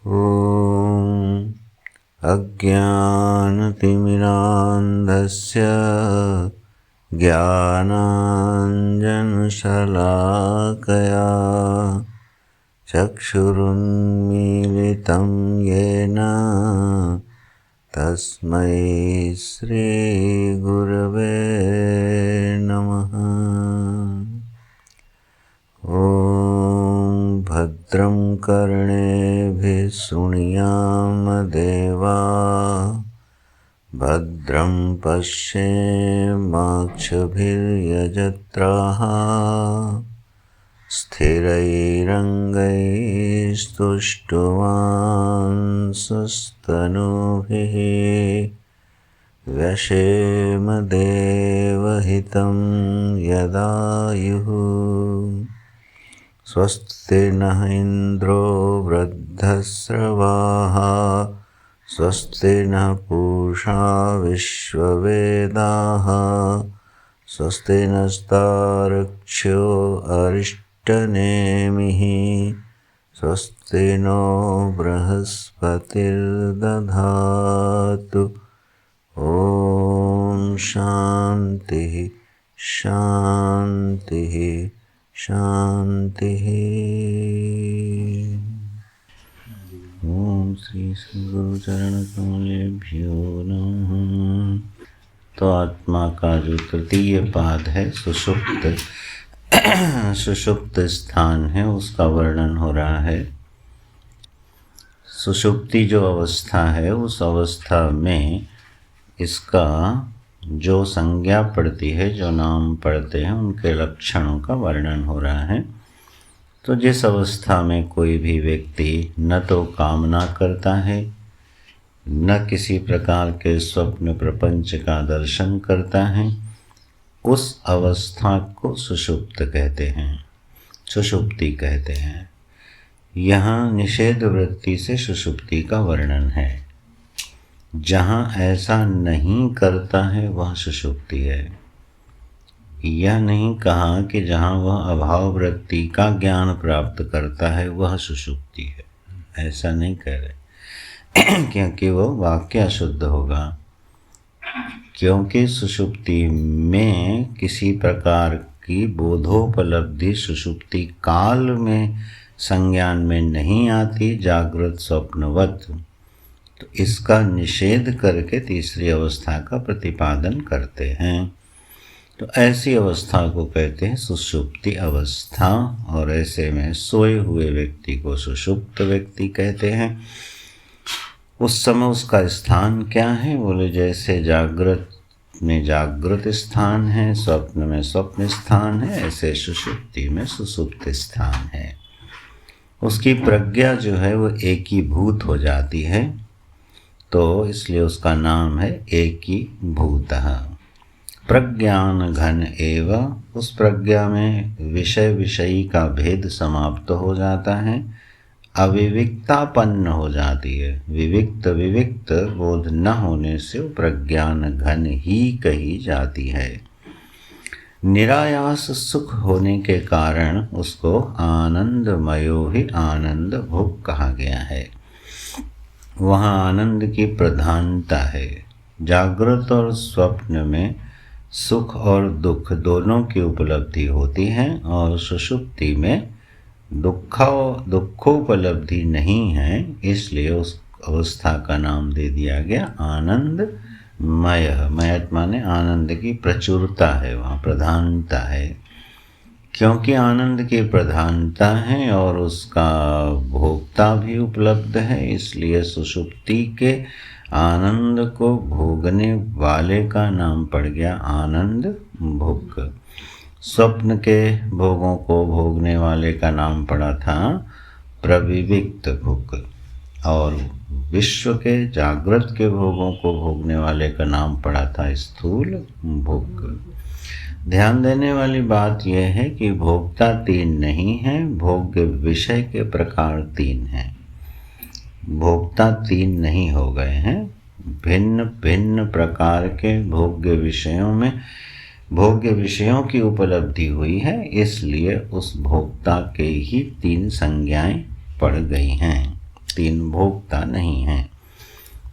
ॐ अज्ञानतिमिरान्धस्य ज्ञानाञ्जनशलाकया चक्षुरुन्मीलितं येन तस्मै श्रीगुरवे नमः। ॐ भद्रं कर्णेभिः शृणुयाम देवाः, भद्रं पश्येमाक्षभिर्यजत्राः, स्थिरैरङ्गैस्तुष्टुवांसस्तनूभिः व्यशेम देवहितं यदायुः। स्वस्ति नः इन्द्रो वृद्धश्रवाः, स्वस्ति नः पूषा विश्ववेदाः, स्वस्ति नस्तार्क्ष्यो अरिष्टनेमिः, स्वस्ति नो बृहस्पतिर्दधातु। ॐ शान्तिः शान्तिः शान्तिः। ओम श्री गुरुचरणकमलेभ्यो नमः। तो आत्मा का जो तृतीय पाद है सुषुप्त सुषुप्त स्थान है, उसका वर्णन हो रहा है। सुषुप्ति जो अवस्था है, उस अवस्था में इसका जो संज्ञा पड़ती है, जो नाम पड़ते हैं, उनके लक्षणों का वर्णन हो रहा है। तो जिस अवस्था में कोई भी व्यक्ति न तो कामना करता है, न किसी प्रकार के स्वप्न प्रपंच का दर्शन करता है, उस अवस्था को सुषुप्त कहते हैं, सुषुप्ति कहते हैं। यहाँ निषेध वृत्ति से सुषुप्ति का वर्णन है। जहाँ ऐसा नहीं करता है वह सुषुप्ति है। यह नहीं कहा कि जहाँ वह अभाव वृत्ति का ज्ञान प्राप्त करता है वह सुषुप्ति है, ऐसा नहीं कह रहे क्योंकि वह वाक्य अशुद्ध होगा। क्योंकि सुषुप्ति में किसी प्रकार की बोधोपलब्धि सुषुप्ति काल में संज्ञान में नहीं आती, जागृत स्वप्नवत। तो इसका निषेध करके तीसरी अवस्था का प्रतिपादन करते हैं। तो ऐसी अवस्था को कहते हैं सुषुप्ति अवस्था, और ऐसे में सोए हुए व्यक्ति को सुषुप्त व्यक्ति कहते हैं। उस समय उसका स्थान क्या है? बोले जैसे जागृत में जागृत स्थान है, स्वप्न में स्वप्न स्थान है, ऐसे सुषुप्ति में सुषुप्त स्थान है। उसकी प्रज्ञा जो है वो एकीभूत हो जाती है, तो इसलिए उसका नाम है एकीभूतः। प्रज्ञान घन एव, उस प्रज्ञा में विषय विषयी का भेद समाप्त हो जाता है, अविविक्तापन्न हो जाती है। विविक्त विविक्त बोध न होने से प्रज्ञान घन ही कही जाती है। निरायास सुख होने के कारण उसको आनंदमयो ही आनंद भुक कहा गया है। वहाँ आनंद की प्रधानता है। जागृत और स्वप्न में सुख और दुख दोनों की उपलब्धि होती है, और सुषुप्ति में दुखोपलब्धि नहीं है, इसलिए उस अवस्था का नाम दे दिया गया आनंदमय। मयत माने आनंद की प्रचुरता है, वहाँ प्रधानता है। क्योंकि आनंद की प्रधानता है और उसका भोक्ता भी उपलब्ध है, इसलिए सुषुप्ति के आनंद को भोगने वाले का नाम पड़ गया आनंद भुक। स्वप्न के भोगों को भोगने वाले का नाम पड़ा था प्रविविक्त भुक, और विश्व के जागृत के भोगों को भोगने वाले का नाम पड़ा था स्थूल भुक। ध्यान देने वाली बात यह है कि भोक्ता तीन नहीं है, भोग्य विषय के प्रकार तीन हैं। भोक्ता तीन नहीं हो गए हैं, भिन्न भिन्न प्रकार के भोग्य विषयों में भोग्य विषयों की उपलब्धि हुई है, इसलिए उस भोक्ता के ही तीन संज्ञाएं पड़ गई हैं। तीन भोक्ता नहीं हैं।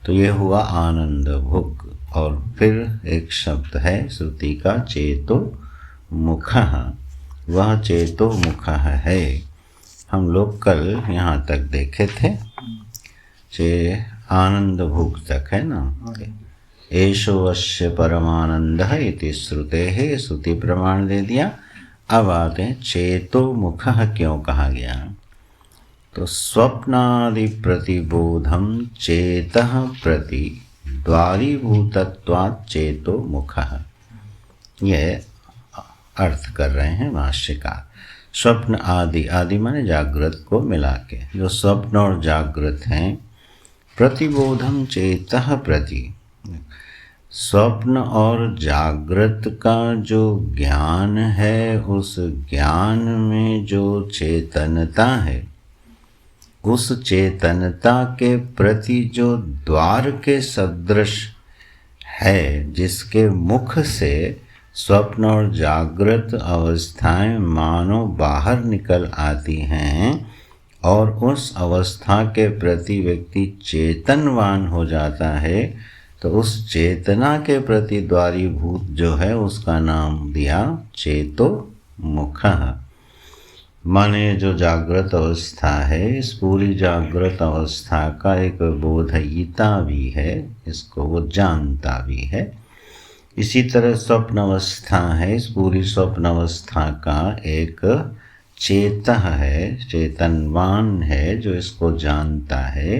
तो ये हुआ आनंद भुग। और फिर एक शब्द है श्रुति का चेतो मुखः, वह चेतो मुखः है। हम लोग कल यहाँ तक देखे थे, आनंद भुग तक है ना। एषो अस्य परमानंदः इति श्रुतेः, श्रुति प्रमाण दे दिया। अब आते हैं चेतो मुखः क्यों कहा गया। तो स्वप्नादि प्रतिबोधम चेतः प्रति द्वारीभूतत्वात् चेतो मुखः, यह अर्थ कर रहे हैं भाष्यकार। स्वप्न आदि, आदि माने जागृत को मिला के, जो स्वप्न और जागृत हैं, प्रतिबोधम चेतः प्रति, स्वप्न और जागृत का जो ज्ञान है, उस ज्ञान में जो चेतनता है, उस चेतनता के प्रति जो द्वार के सदृश है, जिसके मुख से स्वप्न और जागृत अवस्थाएं मानो बाहर निकल आती हैं और उस अवस्था के प्रति व्यक्ति चेतनवान हो जाता है, तो उस चेतना के प्रति द्वारीभूत जो है उसका नाम दिया चेतो मुखः। माने जो जागृत अवस्था है, इस पूरी जागृत अवस्था का एक बोधयिता भी है, इसको वो जानता भी है। इसी तरह स्वप्न अवस्था है, इस पूरी स्वप्न अवस्था का एक चेतः है, चेतनवान है, जो इसको जानता है।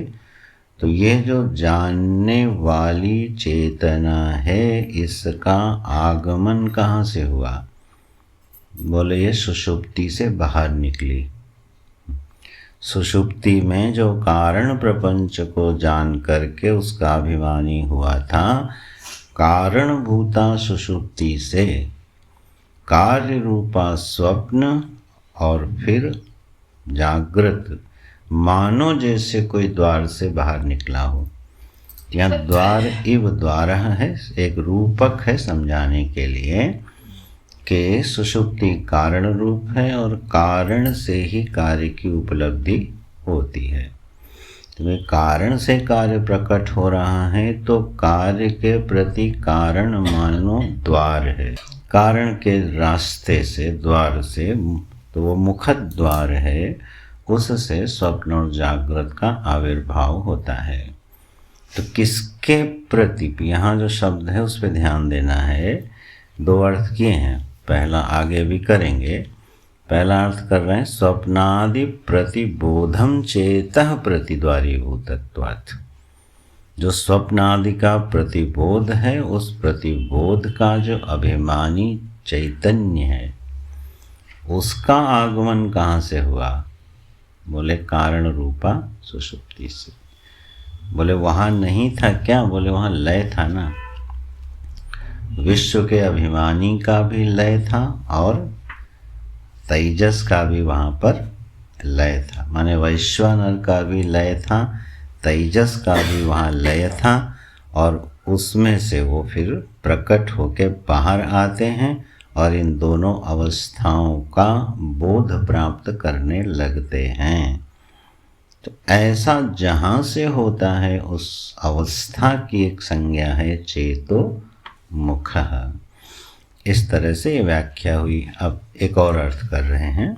तो ये जो जानने वाली चेतना है, इसका आगमन कहाँ से हुआ। बोले ये सुषुप्ति से बाहर निकली। सुषुप्ति में जो कारण प्रपंच को जान करके उसका अभिमानी हुआ था, कारणभूता सुषुप्ति से कार्य रूपा स्वप्न और फिर जागृत, मानो जैसे कोई द्वार से बाहर निकला हो। यहाँ द्वार इव द्वार है, एक रूपक है समझाने के लिए कि सुषुप्ति कारण रूप है और कारण से ही कार्य की उपलब्धि होती है। तो कारण से कार्य प्रकट हो रहा है, तो कार्य के प्रति कारण मानो द्वार है, कारण के रास्ते से, द्वार से, तो वो मुखद द्वार है, उससे स्वप्न और जागृत का आविर्भाव होता है। तो किसके प्रति, यहाँ जो शब्द है उस पर ध्यान देना है। दो अर्थ किए हैं, पहला आगे भी करेंगे। पहला अर्थ कर रहे हैं स्वप्नादि प्रतिबोधम चेतः प्रतिद्वारीभूतत्वात्, जो स्वप्नादि का प्रतिबोध है, उस प्रतिबोध का जो अभिमानी चैतन्य है, उसका आगमन कहाँ से हुआ। बोले कारण रूपा सुषुप्ति से। बोले वहाँ नहीं था क्या। बोले वहाँ लय था ना, विश्व के अभिमानी का भी लय था और तेजस का भी वहाँ पर लय था। माने वैश्वानर का भी लय था, तेजस का भी वहाँ लय था, और उसमें से वो फिर प्रकट होके बाहर आते हैं और इन दोनों अवस्थाओं का बोध प्राप्त करने लगते हैं। तो ऐसा जहाँ से होता है उस अवस्था की एक संज्ञा है चेतो मुखः। इस तरह से ये व्याख्या हुई। अब एक और अर्थ कर रहे हैं।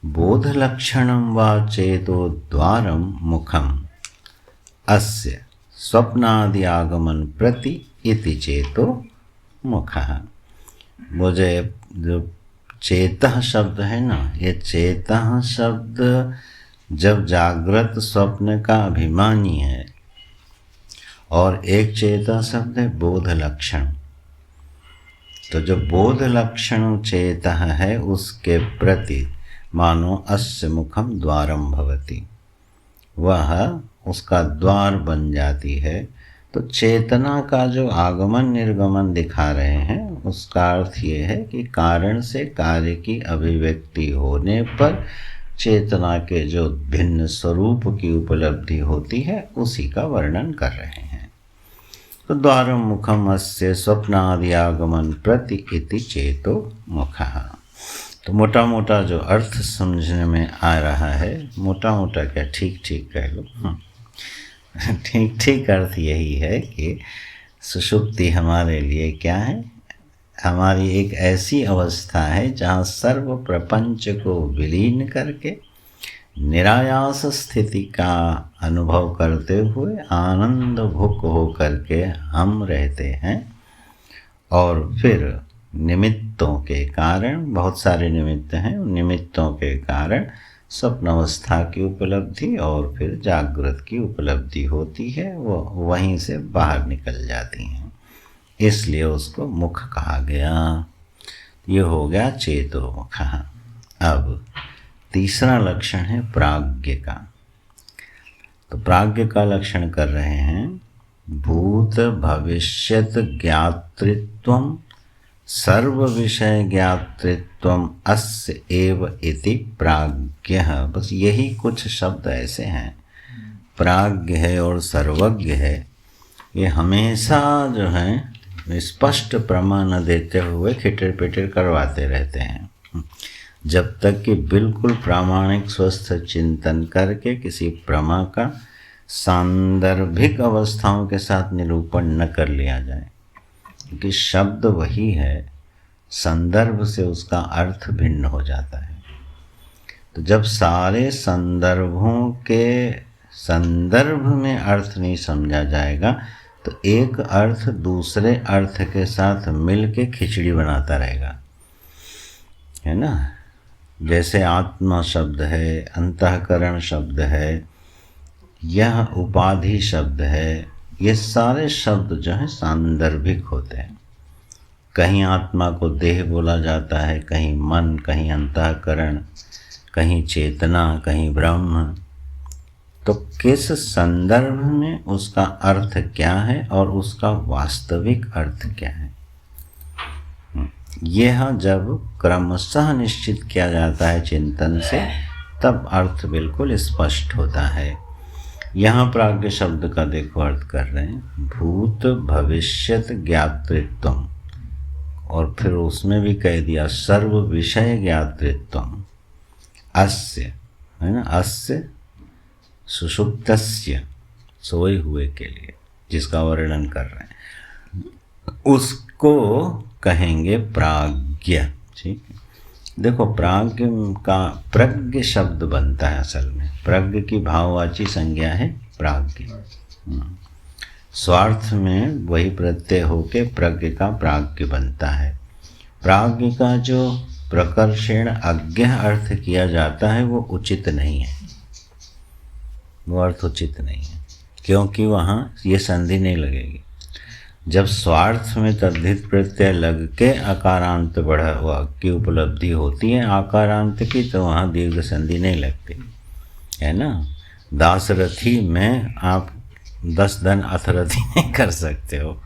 बोध लक्षणम वा चेतो द्वारम मुखम अस्य स्वप्नादि आगमन प्रति इति चेतो मुखः। मुझे जो चेतः शब्द है ना, ये चेतः शब्द जब जागृत स्वप्न का अभिमानी है, और एक चेतः शब्द है बोध लक्षण। तो जो बोध लक्षण चेतः है उसके प्रति मानो अस्य मुखम द्वारम भवति, वह उसका द्वार बन जाती है। तो चेतना का जो आगमन निर्गमन दिखा रहे हैं, उसका अर्थ ये है कि कारण से कार्य की अभिव्यक्ति होने पर चेतना के जो भिन्न स्वरूप की उपलब्धि होती है उसी का वर्णन कर रहे हैं। तो द्वारम मुखम अस्य स्वप्नादि आगमन प्रति इति चेतो मुखः। तो मोटा मोटा जो अर्थ समझने में आ रहा है, मोटा मोटा क्या, ठीक ठीक कह लो, ठीक ठीक अर्थ यही है कि सुषुप्ति हमारे लिए क्या है, हमारी एक ऐसी अवस्था है जहाँ सर्व प्रपंच को विलीन करके निरायास स्थिति का अनुभव करते हुए आनंद भुक हो करके हम रहते हैं। और फिर निमित्तों के कारण, बहुत सारे निमित्त हैं, उन निमित्तों के कारण स्वप्न अवस्था की उपलब्धि और फिर जागृत की उपलब्धि होती है, वो वहीं से बाहर निकल जाती हैं, इसलिए उसको मुख कहा गया। ये हो गया चेतोमुख। अब तीसरा लक्षण है प्राज्ञ का। तो प्राज्ञ का लक्षण कर रहे हैं, भूत भविष्यत ज्ञातृत्वम सर्व विषय ज्ञातृत्वम अस्य एव इति प्राज्ञ। बस यही कुछ शब्द ऐसे हैं, प्राज्ञ है और सर्वज्ञ है, ये हमेशा जो है स्पष्ट प्रमाण न देते हुए खिटर पिटर करवाते रहते हैं, जब तक कि बिल्कुल प्रामाणिक स्वस्थ चिंतन करके किसी प्रमा का सांदर्भिक अवस्थाओं के साथ निरूपण न कर लिया जाए, क्योंकि शब्द वही है, संदर्भ से उसका अर्थ भिन्न हो जाता है। तो जब सारे संदर्भों के संदर्भ में अर्थ नहीं समझा जाएगा तो एक अर्थ दूसरे अर्थ के साथ मिल के खिचड़ी बनाता रहेगा, है ना। जैसे आत्मा शब्द है, अंतःकरण शब्द है, यह उपाधि शब्द है, ये सारे शब्द जो हैं सांदर्भिक होते हैं। कहीं आत्मा को देह बोला जाता है, कहीं मन, कहीं अंतःकरण, कहीं चेतना, कहीं ब्रह्म। तो किस संदर्भ में उसका अर्थ क्या है और उसका वास्तविक अर्थ क्या है, यह जब क्रमशः निश्चित किया जाता है चिंतन से, तब अर्थ बिल्कुल स्पष्ट होता है। यहाँ प्राज्ञ शब्द का देखो अर्थ कर रहे हैं, भूत भविष्यत ज्ञातृत्वम, और फिर उसमें भी कह दिया सर्व विषय ज्ञातृत्वम अस्य, है ना, अस्य सुषुप्तस्य, सोए हुए के लिए जिसका वर्णन कर रहे हैं, उसको कहेंगे प्राज्ञ। ठीक है, देखो प्राज्ञ का प्रज्ञ शब्द बनता है, असल में प्रज्ञ की भाववाची संज्ञा है प्राज्ञ। स्वार्थ में वही प्रत्यय होके प्रज्ञ का प्राज्ञ बनता है। प्राज्ञ का जो प्रकर्षेण अज्ञ अर्थ किया जाता है वो उचित नहीं है, वो अर्थ उचित नहीं है, क्योंकि वहाँ ये संधि नहीं लगेगी। जब स्वार्थ में तद्धित प्रत्यय लग के आकारांत बढ़ा हुआ की उपलब्धि होती है आकारांत की, तो वहाँ दीर्घ संधि नहीं लगती, है ना। दासरथी में आप 10 धन अथरथी नहीं कर सकते हो।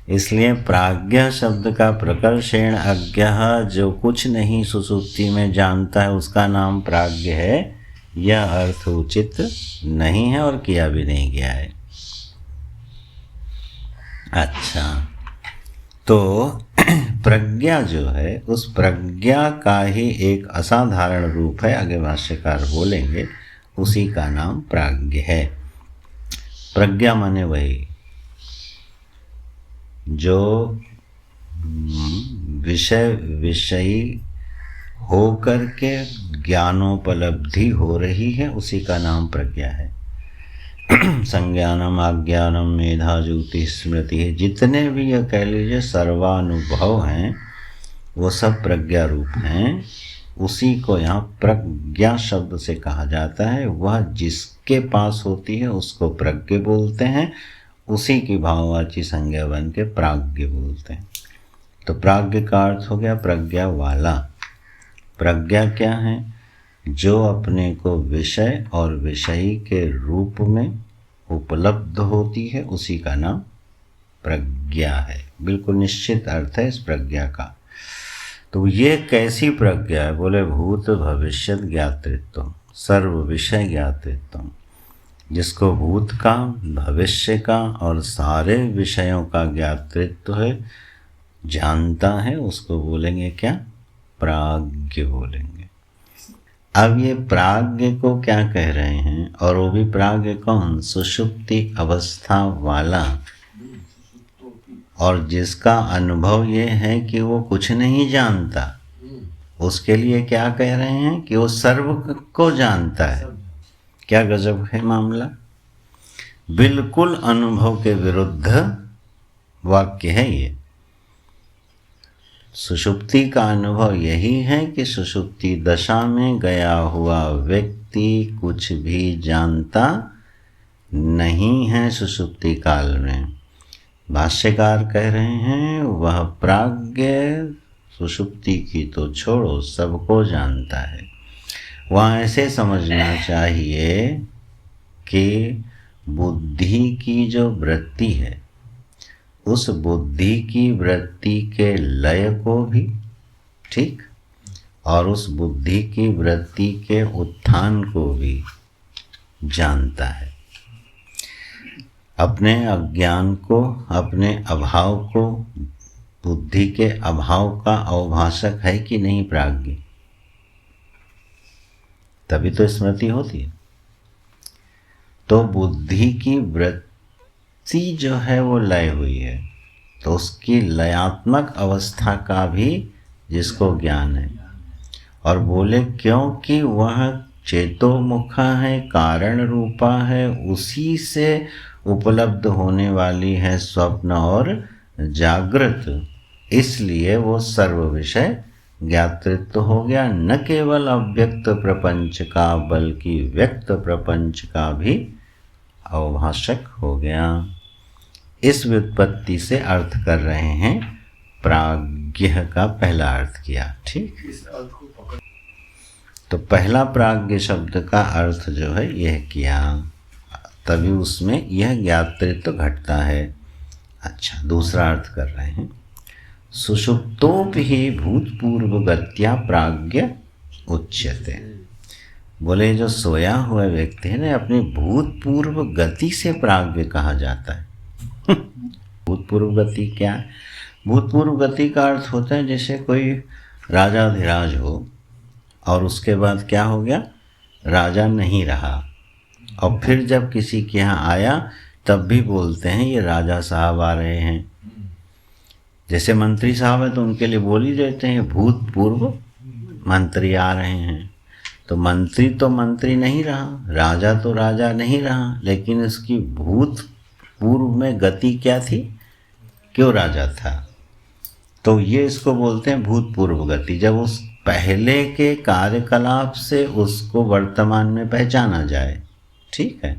इसलिए प्राज्ञ शब्द का प्रकर्षेण अज्ञ, जो कुछ नहीं सुसुप्ति में जानता है उसका नाम प्राज्ञ है, यह अर्थ उचित नहीं है और किया भी नहीं गया है। अच्छा, तो प्रज्ञा जो है उस प्रज्ञा का ही एक असाधारण रूप है, आगे भाष्यकार बोलेंगे, उसी का नाम प्राज्ञ है। प्रज्ञा माने वही जो विषयी हो करके ज्ञानोपलब्धि हो रही है, उसी का नाम प्रज्ञा है। संज्ञानम आज्ञानम मेधा ज्योति स्मृति है, जितने भी यह कह लीजिए सर्वानुभव हैं वो सब प्रज्ञा रूप हैं। उसी को यहाँ प्रज्ञा शब्द से कहा जाता है। वह जिसके पास होती है उसको प्रज्ञ बोलते हैं, उसी की भाववाची संज्ञा बन के प्राज्ञ बोलते हैं। तो प्राज्ञ का अर्थ हो गया प्रज्ञा वाला। प्रज्ञा क्या है? जो अपने को विषय और विषयी के रूप में उपलब्ध होती है, उसी का नाम प्रज्ञा है। बिल्कुल निश्चित अर्थ है इस प्रज्ञा का। तो ये कैसी प्रज्ञा है? बोले भूत भविष्यत ज्ञातृत्व, सर्व विषय ज्ञातृत्व। जिसको भूत का, भविष्य का और सारे विषयों का ज्ञातृत्व है, जानता है, उसको बोलेंगे क्या? प्राज्ञ बोलेंगे। अब ये प्राज्ञ को क्या कह रहे हैं, और वो भी प्राज्ञ कौन? सुषुप्ति अवस्था वाला, और जिसका अनुभव ये है कि वो कुछ नहीं जानता, उसके लिए क्या कह रहे हैं कि वो सर्व को जानता है। क्या गजब है मामला! बिल्कुल अनुभव के विरुद्ध वाक्य है ये। सुषुप्ति का अनुभव यही है कि सुषुप्ति दशा में गया हुआ व्यक्ति कुछ भी जानता नहीं है सुषुप्ति काल में। भाष्यकार कह रहे हैं वह प्राज्ञ सुषुप्ति की तो छोड़ो, सबको जानता है। वहाँ ऐसे समझना चाहिए कि बुद्धि की जो वृत्ति है, उस बुद्धि की वृत्ति के लय को भी, ठीक, और उस बुद्धि की वृत्ति के उत्थान को भी जानता है। अपने अज्ञान को, अपने अभाव को, बुद्धि के अभाव का अवभाषक है कि नहीं प्राज्ञ? तभी तो स्मृति होती है। तो बुद्धि की वृत्ति जो है वो लय हुई है, तो उसकी लयात्मक अवस्था का भी जिसको ज्ञान है, और बोले क्योंकि वह चेतोमुखा है, कारण रूपा है, उसी से उपलब्ध होने वाली है स्वप्न और जागृत, इसलिए वो सर्व विषय ज्ञातृत्व हो गया। न केवल अव्यक्त प्रपंच का बल्कि व्यक्त प्रपंच का भी अवभाषक हो गया। इस व्युत्पत्ति से अर्थ कर रहे हैं, प्राज्ञ का पहला अर्थ किया, ठीक। तो पहला प्राज्ञ शब्द का अर्थ जो है यह किया, तभी उसमें यह ज्ञातृत्व घटता है। अच्छा, दूसरा अर्थ कर रहे हैं, सुषुप्तोपि ही भूतपूर्व गत्या प्राज्ञ उच्यते। बोले जो सोया हुआ व्यक्ति है ना, अपनी भूतपूर्व गति से प्राज्ञ कहा जाता है। भूतपूर्व गति क्या है? भूतपूर्व गति का अर्थ होता है जैसे कोई राजाधिराज हो और उसके बाद क्या हो गया, राजा नहीं रहा, और फिर जब किसी के यहाँ आया तब भी बोलते हैं ये राजा साहब आ रहे हैं। जैसे मंत्री साहब है तो उनके लिए बोल ही देते हैं भूतपूर्व मंत्री आ रहे हैं। तो मंत्री नहीं रहा, राजा तो राजा नहीं रहा, लेकिन इसकी भूतपूर्व में गति क्या थी, क्यों राजा था। तो ये इसको बोलते हैं भूतपूर्व गति, जब उस पहले के कार्यकलाप से उसको वर्तमान में पहचाना जाए, ठीक है।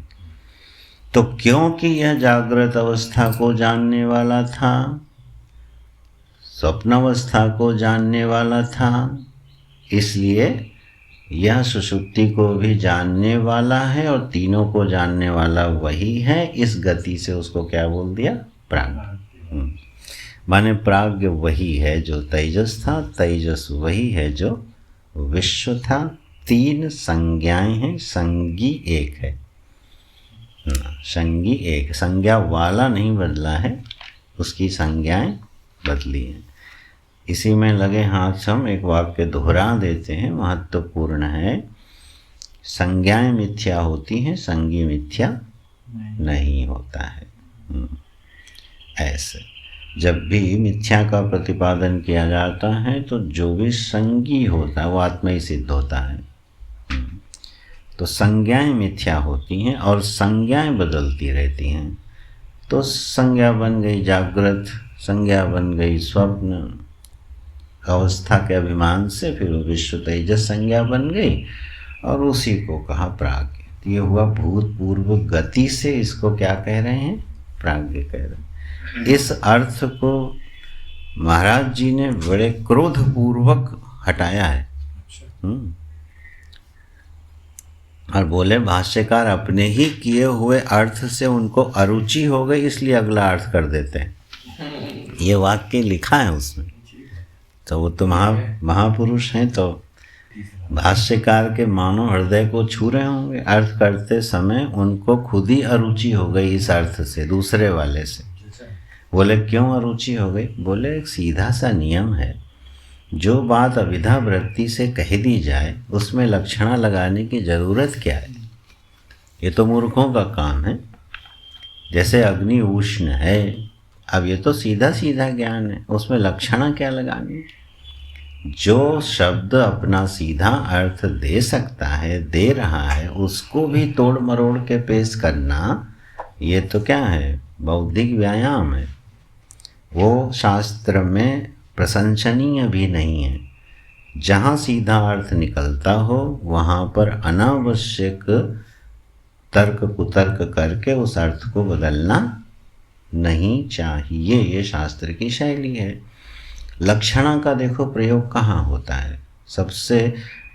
तो क्योंकि यह जागृत अवस्था को जानने वाला था, स्वप्नावस्था को जानने वाला था, इसलिए यह सुषुप्ति को भी जानने वाला है और तीनों को जानने वाला वही है। इस गति से उसको क्या बोल दिया, प्राज्ञ। माने प्राज्ञ वही है जो तेजस था, तेजस वही है जो विश्व था। तीन संज्ञाएं हैं, संगी एक है, संगी एक, संज्ञा वाला नहीं बदला है, उसकी संज्ञाएं बदली हैं। इसी में लगे हाथ हम एक वाक्य दोहरा देते हैं, महत्वपूर्ण है। संज्ञाएं मिथ्या होती हैं, संगी मिथ्या नहीं होता है। ऐसे जब भी मिथ्या का प्रतिपादन किया जाता है तो जो भी संगी होता है वो आत्मा ही सिद्ध होता है। तो संज्ञाएं मिथ्या होती हैं और संज्ञाएं बदलती रहती हैं। तो संज्ञा बन गई जागृत, संज्ञा बन गई स्वप्न अवस्था के अभिमान से, फिर विश्व तेजस संज्ञा बन गई और उसी को कहा प्राज्ञ। ये हुआ भूतपूर्व गति से, इसको क्या कह रहे हैं, प्राज्ञ कह रहे हैं। इस अर्थ को महाराज जी ने बड़े क्रोधपूर्वक हटाया है। और बोले भाष्यकार अपने ही किए हुए अर्थ से उनको अरुचि हो गई, इसलिए अगला अर्थ कर देते हैं। ये वाक्य लिखा है उसमें, तो वो तो महापुरुष हैं, तो भाष्यकार के मानो हृदय को छू रहे होंगे। अर्थ करते समय उनको खुद ही अरुचि हो गई इस अर्थ से, दूसरे वाले से। बोले क्यों अरुचि हो गई? बोले एक सीधा सा नियम है, जो बात अविधा वृत्ति से कह दी जाए उसमें लक्षणा लगाने की ज़रूरत क्या है? ये तो मूर्खों का काम है। जैसे अग्नि उष्ण है, अब ये तो सीधा सीधा ज्ञान है, उसमें लक्षणा क्या लगानी? जो शब्द अपना सीधा अर्थ दे सकता है, दे रहा है, उसको भी तोड़ मरोड़ के पेश करना, ये तो क्या है? बौद्धिक व्यायाम है। वो शास्त्र में प्रशंसनीय भी नहीं है। जहाँ सीधा अर्थ निकलता हो वहाँ पर अनावश्यक तर्क कुतर्क करके उस अर्थ को बदलना नहीं चाहिए। ये शास्त्र की शैली है। लक्षणा का देखो प्रयोग कहाँ होता है? सबसे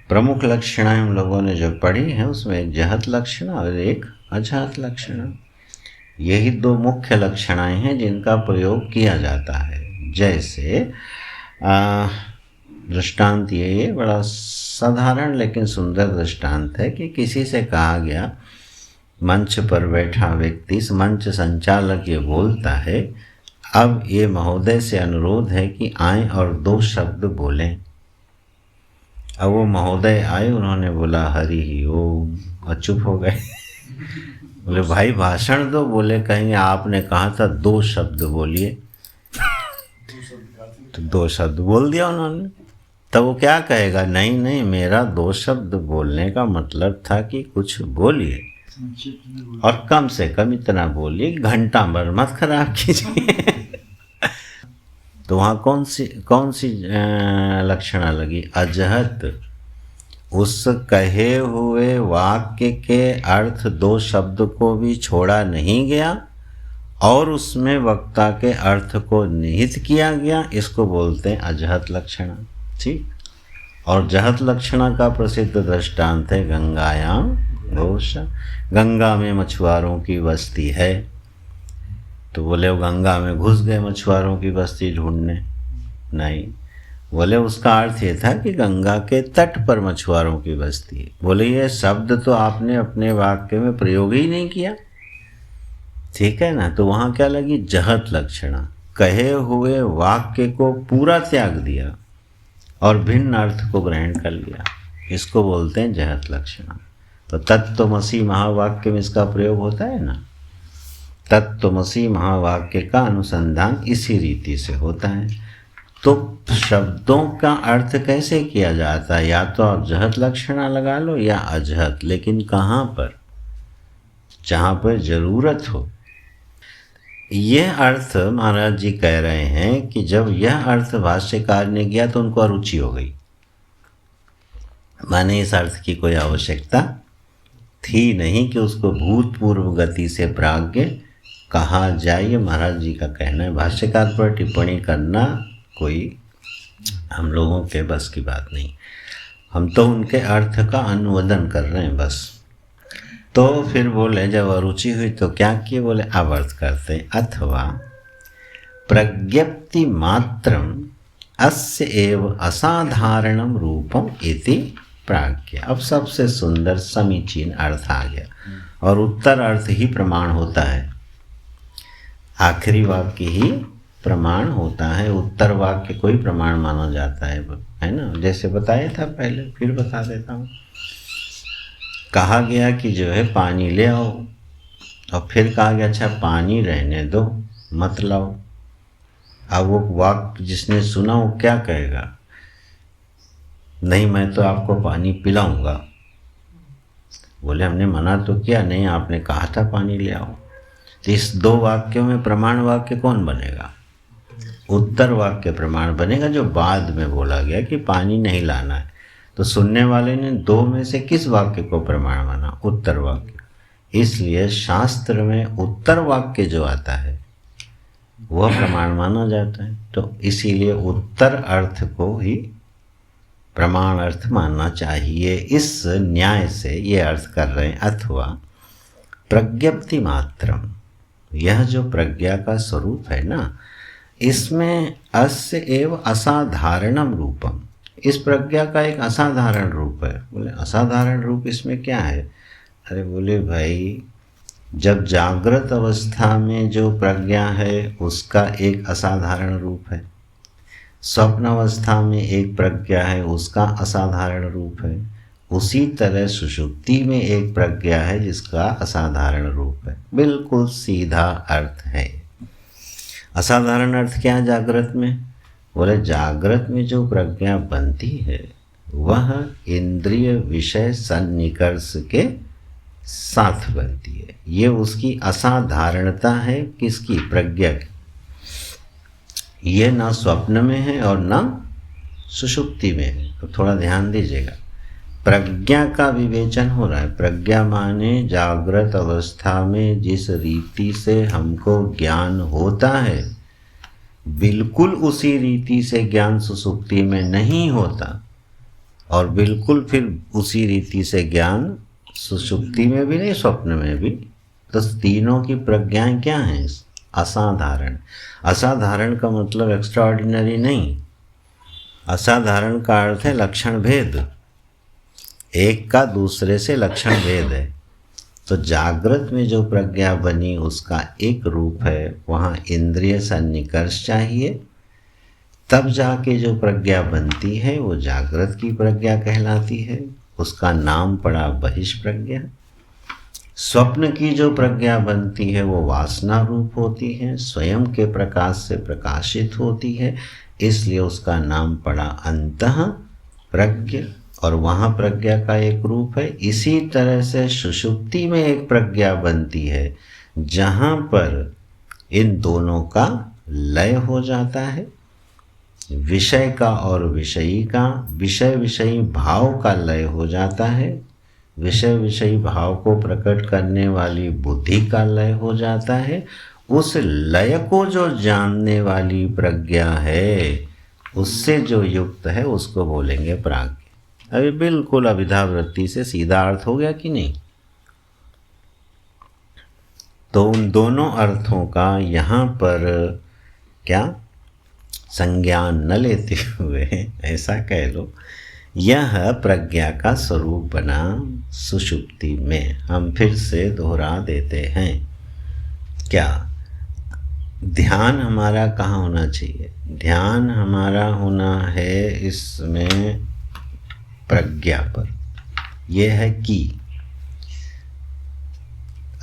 प्रमुख लक्षणाएं हम लोगों ने जो पढ़ी हैं उसमें एक जहत लक्षणा और एक अजहत लक्षणा, यही दो मुख्य लक्षणाएं हैं जिनका प्रयोग किया जाता है। जैसे दृष्टांत ये बड़ा साधारण लेकिन सुंदर दृष्टांत है कि किसी से कहा गया, मंच पर बैठा व्यक्ति, मंच संचालक ये बोलता है, अब ये महोदय से अनुरोध है कि आएं और 2 शब्द बोलें। अब वो महोदय आए, उन्होंने बोला हरि ओम और चुप हो गए। बोले भाई भाषण दो। बोले कहीं आपने कहा था 2 शब्द बोलिए। तो 2 शब्द बोल दिया उन्होंने। तब वो क्या कहेगा? नहीं नहीं, मेरा 2 शब्द बोलने का मतलब था कि कुछ बोलिए और कम से कम इतना बोलिए, घंटा भर मत खराब कीजिए। तो वहाँ कौन सी लक्षणा लगी? अजहत। उस कहे हुए वाक्य के अर्थ 2 शब्द को भी छोड़ा नहीं गया और उसमें वक्ता के अर्थ को निहित किया गया, इसको बोलते हैं अजहत लक्षणा। ठीक। और जहत लक्षणा का प्रसिद्ध दृष्टांत है गंगायाम घोष। गंगा में मछुआरों की बस्ती है। तो बोले वो गंगा में घुस गए मछुआरों की बस्ती ढूंढने? नहीं, बोले उसका अर्थ ये था कि गंगा के तट पर मछुआरों की बस्ती है। बोले ये शब्द तो आपने अपने वाक्य में प्रयोग ही नहीं किया। ठीक है ना? तो वहाँ क्या लगी? जहत लक्षणा। कहे हुए वाक्य को पूरा त्याग दिया और भिन्न अर्थ को ग्रहण कर लिया, इसको बोलते हैं जहत लक्षणा। तो तत्त्वमसि महावाक्य में इसका प्रयोग होता है ना। तत्त्वमसि महावाक्य का अनुसंधान इसी रीति से होता है। तो शब्दों का अर्थ कैसे किया जाता है? या तो आप जहत लक्षणा लगा लो या अजहत, लेकिन कहाँ पर? जहाँ पर ज़रूरत हो। यह अर्थ महाराज जी कह रहे हैं कि जब यह अर्थ भाष्यकार ने किया तो उनको अरुचि हो गई, माने इस अर्थ की कोई आवश्यकता थी नहीं कि उसको भूतपूर्व गति से प्राज्ञ कहा जाए। ये महाराज जी का कहना है। भाष्यकार पर टिप्पणी करना कोई हम लोगों के बस की बात नहीं, हम तो उनके अर्थ का अनुवादन कर रहे हैं बस। तो फिर बोले जब अरुचि हुई तो क्या किए? बोले अब अर्थ करते हैं, अथवा प्रज्ञप्ति मात्रम अस्य एव असाधारणम रूपम इति प्राज्ञ। अब सबसे सुंदर समीचीन अर्थ आ गया और उत्तर अर्थ ही प्रमाण होता है। आखिरी वाक्य ही प्रमाण होता है, उत्तर वाक्य कोई प्रमाण माना जाता है ना। जैसे बताया था पहले, फिर बता देता हूँ। कहा गया कि जो है पानी ले आओ, और फिर कहा गया अच्छा पानी रहने दो, मत लाओ। अब वो वाक्य जिसने सुना वो क्या कहेगा? नहीं मैं तो आपको पानी पिलाऊंगा। बोले हमने मना तो किया नहीं, आपने कहा था पानी ले आओ। तो इस 2 वाक्यों में प्रमाण वाक्य कौन बनेगा? उत्तर वाक्य प्रमाण बनेगा, जो बाद में बोला गया कि पानी नहीं लाना है। तो सुनने वाले ने 2 में से किस वाक्य को प्रमाण माना? उत्तर वाक्य। इसलिए शास्त्र में उत्तर वाक्य जो आता है वह प्रमाण माना जाता है। तो इसीलिए उत्तर अर्थ को ही प्रमाण अर्थ मानना चाहिए। इस न्याय से ये अर्थ कर रहे हैं, अथवा प्रज्ञप्ति मात्रम, यह जो प्रज्ञा का स्वरूप है ना, इसमें अस्य एव असाधारणम रूपम, इस प्रज्ञा का एक असाधारण रूप है। बोले असाधारण रूप इसमें क्या है? अरे बोले भाई जब जागृत अवस्था में जो प्रज्ञा है उसका एक असाधारण रूप है, स्वप्न अवस्था में एक प्रज्ञा है, उसका असाधारण रूप है। उसी तरह सुषुप्ति में एक प्रज्ञा है जिसका असाधारण रूप है। बिल्कुल सीधा अर्थ है। असाधारण अर्थ क्या है जागृत में? बोले जागृत में जो प्रज्ञा बनती है वह इंद्रिय विषय सन्निकर्ष के साथ बनती है। ये उसकी असाधारणता है। किसकी? प्रज्ञा की। ये ना स्वप्न में है और ना सुषुप्ति में है। तो थोड़ा ध्यान दीजिएगा, प्रज्ञा का विवेचन हो रहा है। प्रज्ञा माने जागृत अवस्था में जिस रीति से हमको ज्ञान होता है, बिल्कुल उसी रीति से ज्ञान सुषुप्ति में नहीं होता, और बिल्कुल फिर उसी रीति से ज्ञान सुषुप्ति में भी नहीं, स्वप्न में भी। तो तीनों की प्रज्ञाएं क्या हैं? असाधारण। असाधारण का मतलब एक्स्ट्राऑर्डिनरी नहीं। असाधारण का अर्थ है लक्षण भेद। एक का दूसरे से लक्षण भेद है। तो जागृत में जो प्रज्ञा बनी उसका एक रूप है, वहाँ इंद्रिय सन्निकर्ष चाहिए, तब जाके जो प्रज्ञा बनती है वो जागृत की प्रज्ञा कहलाती है। उसका नाम पड़ा बहिष्प्रज्ञा। स्वप्न की जो प्रज्ञा बनती है वो वासना रूप होती है, स्वयं के प्रकाश से प्रकाशित होती है, इसलिए उसका नाम पड़ा अंतः प्रज्ञा, और वहाँ प्रज्ञा का एक रूप है। इसी तरह से सुषुप्ति में एक प्रज्ञा बनती है जहाँ पर इन दोनों का लय हो जाता है, विषय का और विषयी का, विषय विषयी भाव का लय हो जाता है, विषय विषयी भाव को प्रकट करने वाली बुद्धि का लय हो जाता है। उस लय को जो जानने वाली प्रज्ञा है, उससे जो युक्त है, उसको बोलेंगे प्राज्ञ। अभी बिल्कुल अभिधावृत्ति से सीधा अर्थ हो गया कि नहीं? तो उन दोनों अर्थों का यहाँ पर क्या संज्ञान न लेते हुए ऐसा कह लो, यह प्रज्ञा का स्वरूप बना सुषुप्ति में। हम फिर से दोहरा देते हैं, क्या ध्यान हमारा कहाँ होना चाहिए? ध्यान हमारा होना है इसमें प्रज्ञा पर। यह है कि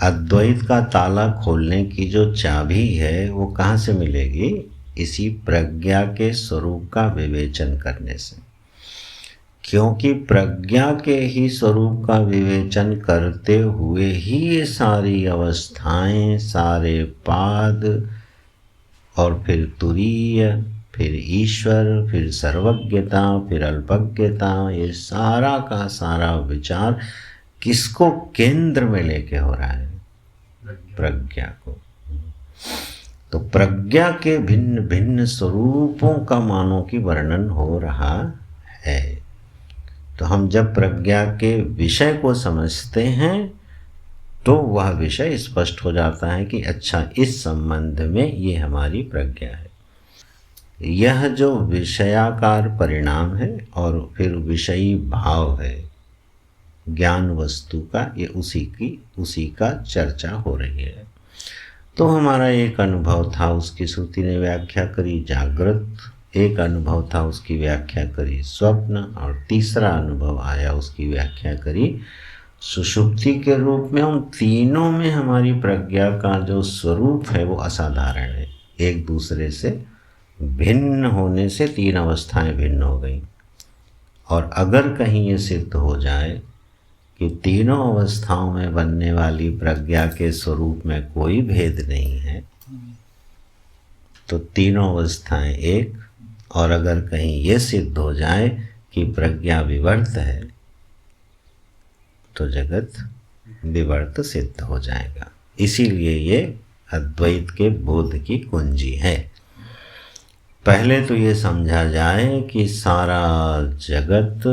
अद्वैत का ताला खोलने की जो चाबी है वो कहाँ से मिलेगी? इसी प्रज्ञा के स्वरूप का विवेचन करने से। क्योंकि प्रज्ञा के ही स्वरूप का विवेचन करते हुए ही ये सारी अवस्थाएं, सारे पाद, और फिर तुरीय, फिर ईश्वर, फिर सर्वज्ञता, फिर अल्पज्ञता, ये सारा का सारा विचार किसको केंद्र में लेके हो रहा है? प्रज्ञा को। तो प्रज्ञा के भिन्न भिन्न स्वरूपों का मानो की वर्णन हो रहा है। तो हम जब प्रज्ञा के विषय को समझते हैं तो वह विषय स्पष्ट हो जाता है कि अच्छा, इस संबंध में ये हमारी प्रज्ञा है। यह जो विषयाकार परिणाम है और फिर विषयी भाव है ज्ञान वस्तु का, ये उसी का चर्चा हो रही है। तो हमारा एक अनुभव था, उसकी श्रुति ने व्याख्या करी जागृत, एक अनुभव था उसकी व्याख्या करी स्वप्न, और तीसरा अनुभव आया उसकी व्याख्या करी सुषुप्ति के रूप में। उन तीनों में हमारी प्रज्ञा का जो स्वरूप है वो असाधारण है। एक दूसरे से भिन्न होने से तीन अवस्थाएं भिन्न हो गई। और अगर कहीं ये सिद्ध हो जाए कि तीनों अवस्थाओं में बनने वाली प्रज्ञा के स्वरूप में कोई भेद नहीं है, तो तीनों अवस्थाएं एक। और अगर कहीं ये सिद्ध हो जाए कि प्रज्ञा विवर्त है, तो जगत विवर्त सिद्ध हो जाएगा। इसीलिए ये अद्वैत के बोध की कुंजी है। पहले तो ये समझा जाए कि सारा जगत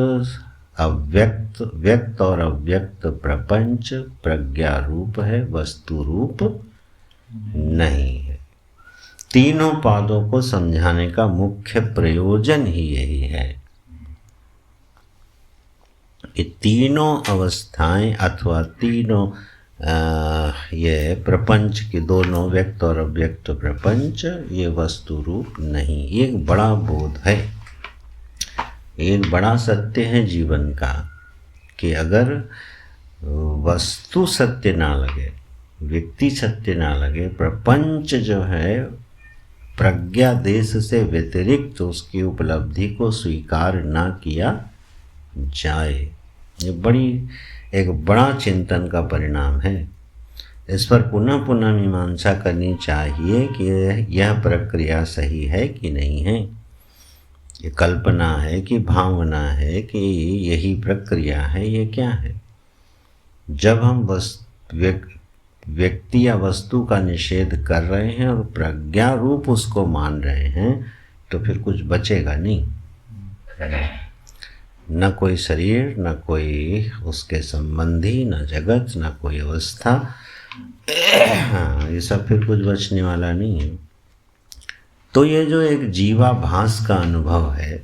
अव्यक्त, व्यक्त और अव्यक्त प्रपंच प्रज्ञा रूप है, वस्तु रूप नहीं है। तीनों पादों को समझाने का मुख्य प्रयोजन ही यही है कि तीनों अवस्थाएं अथवा तीनों ये प्रपंच की दोनों व्यक्त और अव्यक्त प्रपंच ये वस्तु रूप नहीं। एक बड़ा बोध है, एक बड़ा सत्य है जीवन का कि अगर वस्तु सत्य ना लगे, व्यक्ति सत्य ना लगे, प्रपंच जो है प्रज्ञा देश से व्यतिरिक्त उसकी उपलब्धि को स्वीकार ना किया जाए, ये एक बड़ा चिंतन का परिणाम है। इस पर पुनः पुनः मीमांसा करनी चाहिए कि यह प्रक्रिया सही है कि नहीं है, ये कल्पना है कि भावना है कि यही प्रक्रिया है, ये क्या है। जब हम व्यक्ति या वस्तु का निषेध कर रहे हैं और प्रज्ञा रूप उसको मान रहे हैं तो फिर कुछ बचेगा नहीं, न कोई शरीर, न कोई उसके संबंधी, न जगत, न कोई अवस्था, हाँ ये सब फिर कुछ बचने वाला नहीं है। तो ये जो एक जीवाभास का अनुभव है,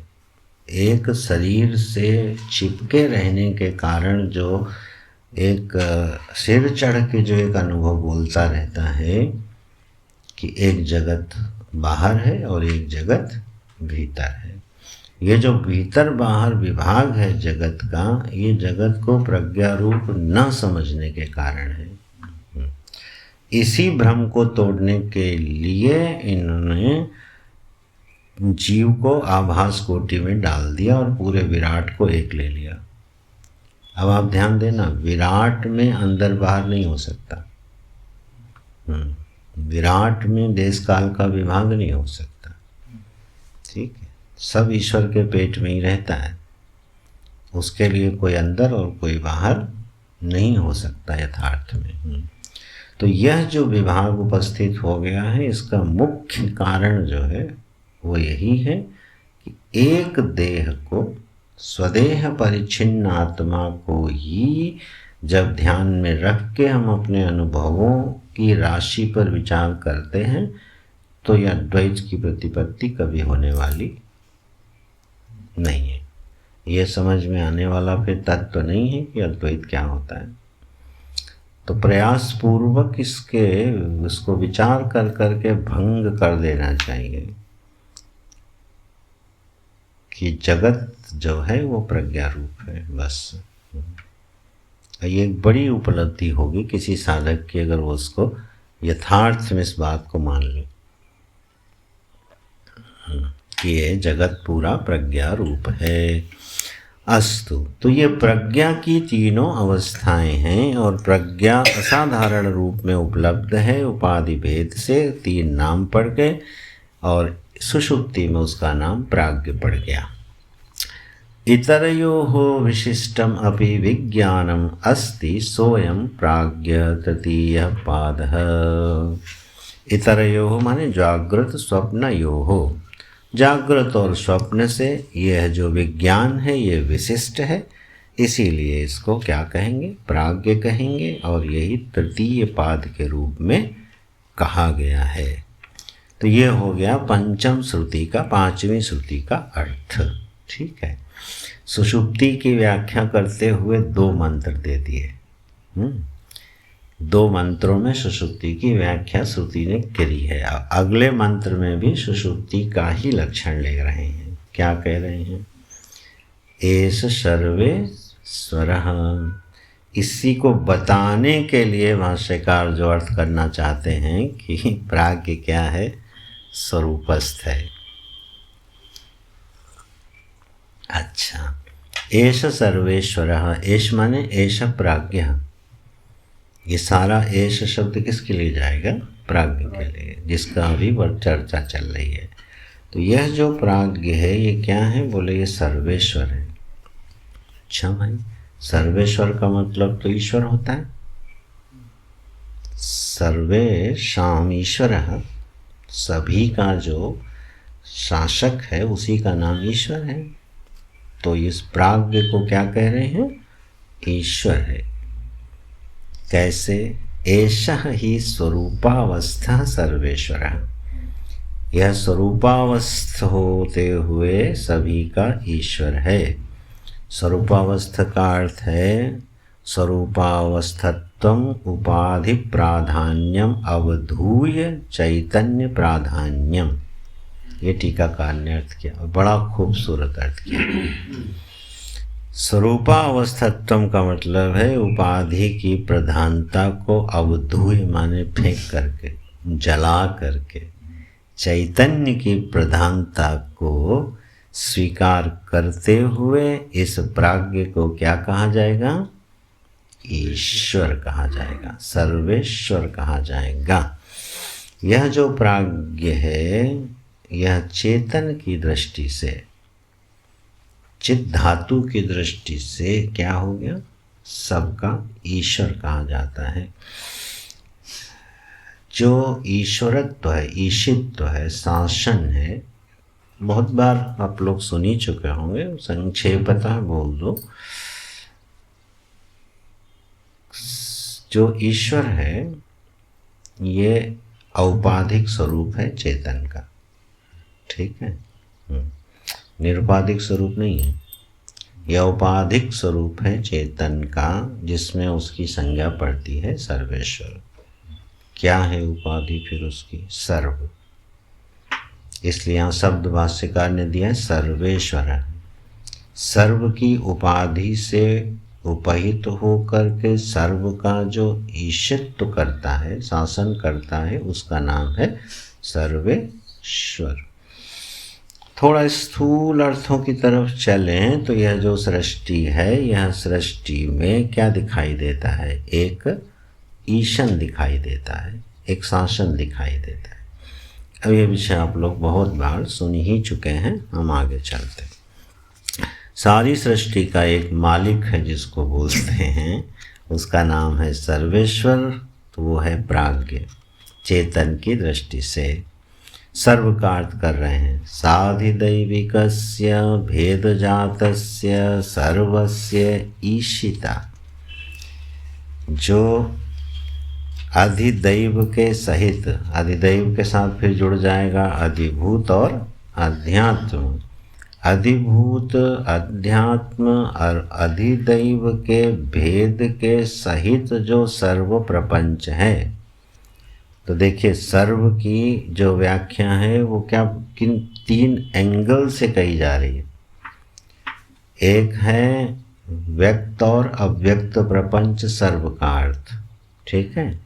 एक शरीर से चिपके रहने के कारण जो एक सिर चढ़ के जो एक अनुभव बोलता रहता है कि एक जगत बाहर है और एक जगत भीतर है। ये जो भीतर बाहर विभाग है जगत का, ये जगत को प्रज्ञा रूप न समझने के कारण है। इसी भ्रम को तोड़ने के लिए इन्होंने जीव को आभास कोटि में डाल दिया और पूरे विराट को एक ले लिया। अब आप ध्यान देना, विराट में अंदर बाहर नहीं हो सकता, विराट में देश काल का विभाग नहीं हो सकता, ठीक है। सब ईश्वर के पेट में ही रहता है, उसके लिए कोई अंदर और कोई बाहर नहीं हो सकता यथार्थ में। तो यह जो विभाग उपस्थित हो गया है, इसका मुख्य कारण जो है वो यही है कि एक देह को, स्वदेह परिच्छिन्न आत्मा को ही जब ध्यान में रख के हम अपने अनुभवों की राशि पर विचार करते हैं तो यह द्वैत की प्रतिपत्ति कभी होने वाली नहीं है। ये समझ में आने वाला फिर तत्व नहीं है कि अद्वैत क्या होता है। तो प्रयास पूर्वक इसको विचार कर करके भंग कर देना चाहिए कि जगत जो है वो प्रज्ञा रूप है, बस। ये एक बड़ी उपलब्धि होगी किसी साधक की अगर वो उसको यथार्थ में इस बात को मान ले कि ये जगत पूरा प्रज्ञा रूप है। अस्तु, तो ये प्रज्ञा की तीनों अवस्थाएं हैं और प्रज्ञा असाधारण रूप में उपलब्ध है उपाधि भेद से। तीन नाम पड़ गए और सुषुप्ति में उसका नाम प्राज्ञ पड़ गया। इतरयोः विशिष्टम अपि विज्ञानम अस्ति सोयम प्राज्ञ तृतीय पादः। इतरयोः माने जागृत स्वप्नयोः, जागृत और स्वप्न से यह जो विज्ञान है ये विशिष्ट है, इसीलिए इसको क्या कहेंगे, प्राज्ञ कहेंगे और यही तृतीय पाद के रूप में कहा गया है। तो ये हो गया पंचम श्रुति का, पांचवी श्रुति का अर्थ, ठीक है। सुषुप्ति की व्याख्या करते हुए दो मंत्र दे दिए। दो मंत्रों में सुषुप्ति की व्याख्या श्रुति ने करी है। अगले मंत्र में भी सुषुप्ति का ही लक्षण ले रहे हैं। क्या कह रहे हैं, एष सर्वे स्वरः। इसी को बताने के लिए भाष्यकार जो अर्थ करना चाहते हैं कि प्राज्ञ क्या है, स्वरूपस्थ है। अच्छा, एष सर्वेश्वरः, एष माने एष प्राज्ञ। ये सारा एष शब्द किसके लिए जाएगा, प्राज्ञ के लिए, जिसका अभी चर्चा चल रही है। तो यह जो प्राज्ञ है ये क्या है, बोले ये सर्वेश्वर है। अच्छा भाई, सर्वेश्वर का मतलब तो ईश्वर होता है। सर्वेषाम् ईश्वरः, सभी का जो शासक है उसी का नाम ईश्वर है। तो इस प्राज्ञ को क्या कह रहे हैं, ईश्वर है। कैसे, एषः ही स्वरूपावस्था सर्वेश्वरः। यह स्वरूपावस्थ होते हुए सभी का ईश्वर है। स्वरूपावस्थ का अर्थ है स्वरूपावस्थत्वात् अवस्थत्वम उपाधि प्राधान्यम अवधूय चैतन्य प्राधान्यम। ये टीकाकार ने अर्थ किया और बड़ा खूबसूरत अर्थ किया। स्वरूपावस्थत्वम का मतलब है उपाधि की प्रधानता को अवधूय माने फेंक करके, जला करके, चैतन्य की प्रधानता को स्वीकार करते हुए इस प्राज्ञ को क्या कहा जाएगा? ईश्वर कहा जाएगा, सर्वेश्वर कहा जाएगा। यह जो प्राज्ञ है यह चेतन की दृष्टि से, चित धातु की दृष्टि से क्या हो गया? सबका ईश्वर कहा जाता है। जो ईश्वरत्व है, ईशित्व है, शासन है, बहुत बार आप लोग सुन ही चुके होंगे, संक्षेपतः बोल दो। जो ईश्वर है ये औपाधिक स्वरूप है चेतन का, ठीक है, निरुपाधिक स्वरूप नहीं है। यह औपाधिक स्वरूप है चेतन का, जिसमें उसकी संज्ञा पड़ती है सर्वेश्वर। क्या है उपाधि फिर उसकी? सर्व। इसलिए यहाँ शब्द भाष्यकार ने दिया है सर्वेश्वर। सर्व की उपाधि से उपहित होकर के सर्व का जो ईशित्व करता है, शासन करता है, उसका नाम है सर्वेश्वर। थोड़ा स्थूल अर्थों की तरफ चलें तो यह जो सृष्टि है, यह सृष्टि में क्या दिखाई देता है? एक ईशन दिखाई देता है, एक शासन दिखाई देता है। अब ये विषय आप लोग बहुत बार सुन ही चुके हैं, हम आगे चलते हैं। सारी सृष्टि का एक मालिक है जिसको बोलते हैं, उसका नाम है सर्वेश्वर, तो वो है प्राज्ञ। चेतन की दृष्टि से सर्व का अर्थ कर रहे हैं साधिदैविकस्य भेदजातस्य सर्वस्य ईशिता। जो अधिदैव के सहित, अधिदैव के साथ फिर जुड़ जाएगा अधिभूत और अध्यात्म। अधिभूत, अध्यात्म और अधिदैव के भेद के सहित जो सर्व प्रपंच है। तो देखिए सर्व की जो व्याख्या है वो क्या, किन तीन एंगल से कही जा रही है। एक है व्यक्त और अव्यक्त प्रपंच सर्व का अर्थ, ठीक है।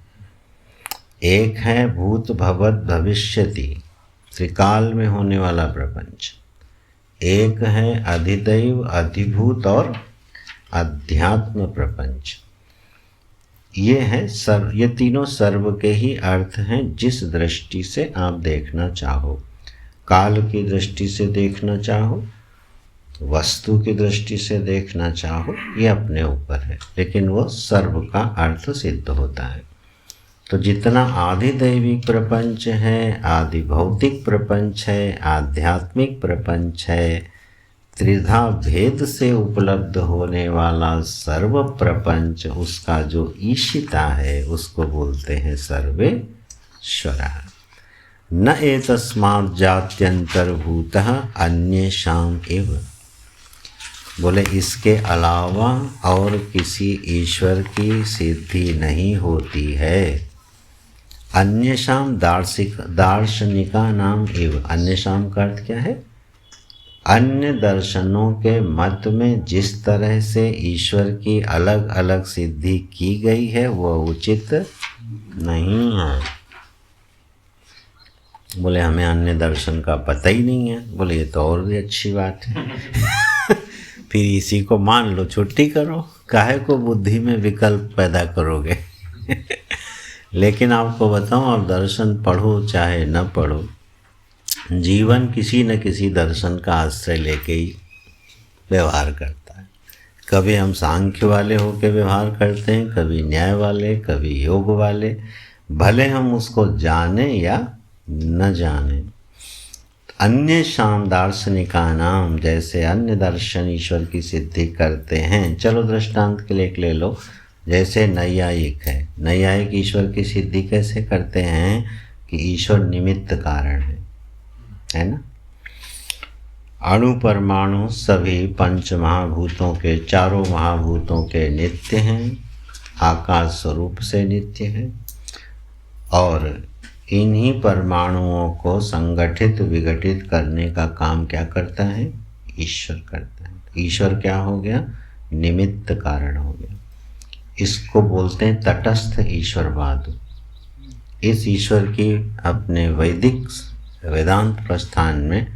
एक है भूत भवत भविष्यति, त्रिकाल में होने वाला प्रपंच। एक है अधिदैव, अधिभूत और अध्यात्म प्रपंच। ये है सर्व, ये तीनों सर्व के ही अर्थ हैं जिस दृष्टि से आप देखना चाहो। काल की दृष्टि से देखना चाहो, वस्तु की दृष्टि से देखना चाहो, ये अपने ऊपर है, लेकिन वो सर्व का अर्थ सिद्ध होता है। तो जितना आदि दैविक प्रपंच है, आदि भौतिक प्रपंच है, आध्यात्मिक प्रपंच है, त्रिधा भेद से उपलब्ध होने वाला सर्व प्रपंच, उसका जो ईशिता है उसको बोलते हैं सर्वेश्वरः। न एतस्मात् जात्यन्तर्भूतः अन्येषाम् एव। बोले इसके अलावा और किसी ईश्वर की सिद्धि नहीं होती है। अन्येषाम् दार्शनिका नाम एव। अन्येषाम् का अर्थ क्या है? अन्य दर्शनों के मत में जिस तरह से ईश्वर की अलग अलग सिद्धि की गई है वह उचित नहीं है। बोले हमें अन्य दर्शन का पता ही नहीं है। बोले ये तो और भी अच्छी बात है। फिर इसी को मान लो, छुट्टी करो, काहे को बुद्धि में विकल्प पैदा करोगे। लेकिन आपको बताऊं, आप दर्शन पढ़ो चाहे न पढ़ो, जीवन किसी न किसी दर्शन का आश्रय लेके ही व्यवहार करता है। कभी हम सांख्य वाले होकर व्यवहार करते हैं, कभी न्याय वाले, कभी योग वाले, भले हम उसको जाने या न जाने। अन्य शाम दार्शनिका नाम, जैसे अन्य दर्शन ईश्वर की सिद्धि करते हैं। चलो दृष्टांत के लिए ले लो, जैसे नैयायिक है। नैयायिक ईश्वर की सिद्धि कैसे करते हैं कि ईश्वर निमित्त कारण है ना। अणु परमाणु सभी पंच महाभूतों के, चारों महाभूतों के नित्य हैं। आकाश स्वरूप से नित्य है और इन्हीं परमाणुओं को संगठित विघटित करने का काम क्या करता है? ईश्वर करता है। ईश्वर क्या हो गया? निमित्त कारण हो गया। इसको बोलते हैं तटस्थ ईश्वरवाद। इस ईश्वर की अपने वैदिक वेदांत प्रस्थान में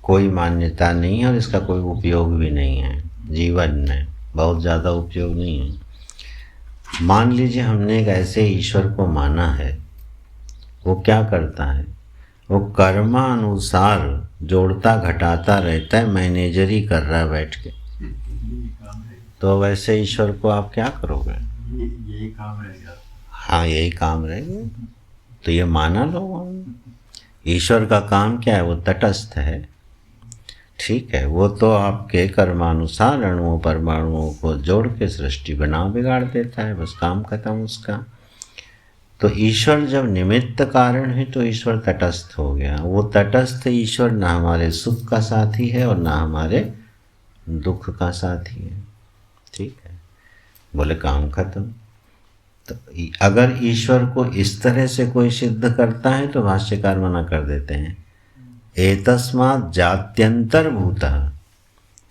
कोई मान्यता नहीं है और इसका कोई उपयोग भी नहीं है जीवन में, बहुत ज़्यादा उपयोग नहीं है। मान लीजिए हमने एक ऐसे ईश्वर को माना है, वो क्या करता है? वो कर्मानुसार जोड़ता घटाता रहता है, मैनेजरी कर रहा है बैठ के। तो वैसे ईश्वर को आप क्या करोगे? यही काम रहेगा। हाँ, यही काम रहेगा। तो ये माना लो, ईश्वर का काम क्या है? वो तटस्थ है, ठीक है। वो तो आपके कर्मानुसार अणुओं परमाणुओं को जोड़ के सृष्टि बना बिगाड़ देता है, बस काम खत्म उसका। तो ईश्वर जब निमित्त कारण है तो ईश्वर तटस्थ हो गया। वो तटस्थ ईश्वर ना हमारे सुख का साथी है और ना हमारे दुख का साथी है, ठीक है। बोले काम खत्म। तो अगर ईश्वर को इस तरह से कोई सिद्ध करता है तो भाष्यकार मना कर देते हैं, एतस्मात् जात्यंतर्भूतः,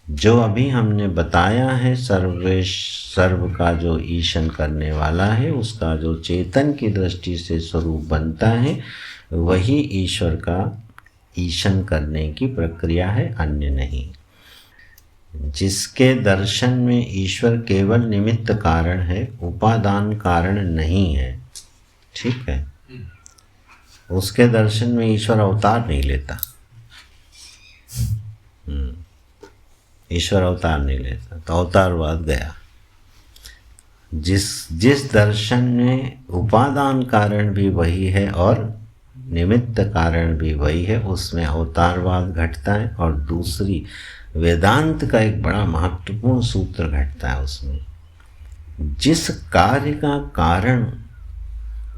जो अभी हमने बताया है सर्वेश सर्व का जो ईशन करने वाला है, उसका जो चेतन की दृष्टि से स्वरूप बनता है, वही ईश्वर का ईशन करने की प्रक्रिया है, अन्य नहीं। जिसके दर्शन में ईश्वर केवल निमित्त कारण है, उपादान कारण नहीं है, ठीक है, उसके दर्शन में ईश्वर अवतार नहीं लेता। ईश्वर अवतार नहीं लेता, तो अवतारवाद गया। जिस दर्शन में उपादान कारण भी वही है और निमित्त कारण भी वही है, उसमें अवतारवाद घटता है। और दूसरी वेदांत का एक बड़ा महत्वपूर्ण सूत्र घटता है उसमें, जिस कार्य का कारण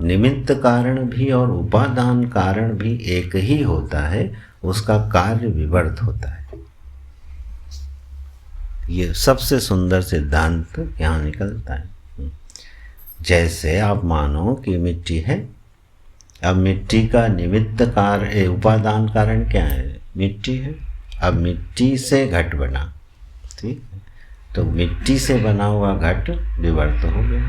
निमित्त कारण भी और उपादान कारण भी एक ही होता है, उसका कार्य विवर्त होता है। ये सबसे सुंदर सिद्धांत यहाँ निकलता है। जैसे आप मानो कि मिट्टी है, अब मिट्टी का निमित्त कार्य उपादान कारण क्या है? मिट्टी है। अब मिट्टी से घट बना, ठीक है, तो मिट्टी से बना हुआ घट विवर्त हो गया।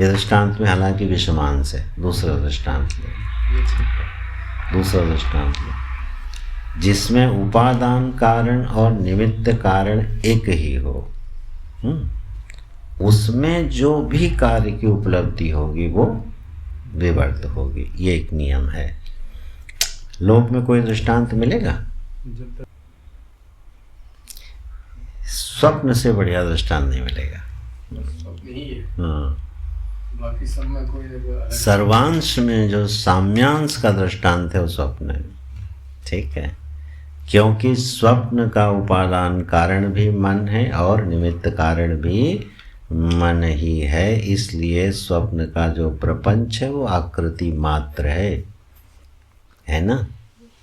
ये दृष्टांत में हालांकि विषमान से दूसरा दृष्टांत ले, दूसरा दृष्टांत ले, जिसमें उपादान कारण और निमित्त कारण एक ही हो, उसमें जो भी कार्य की उपलब्धि होगी वो विवर्त होगी। ये एक नियम है। लोक में कोई दृष्टांत मिलेगा? स्वप्न से बढ़िया दृष्टांत नहीं मिलेगा। हाँ, बाकी सब में कोई सर्वांश में जो साम्यांश का दृष्टांत है वो स्वप्न है, ठीक है, क्योंकि स्वप्न का उपादान कारण भी मन है और निमित्त कारण भी मन ही है। इसलिए स्वप्न का जो प्रपंच है वो आकृति मात्र है ना,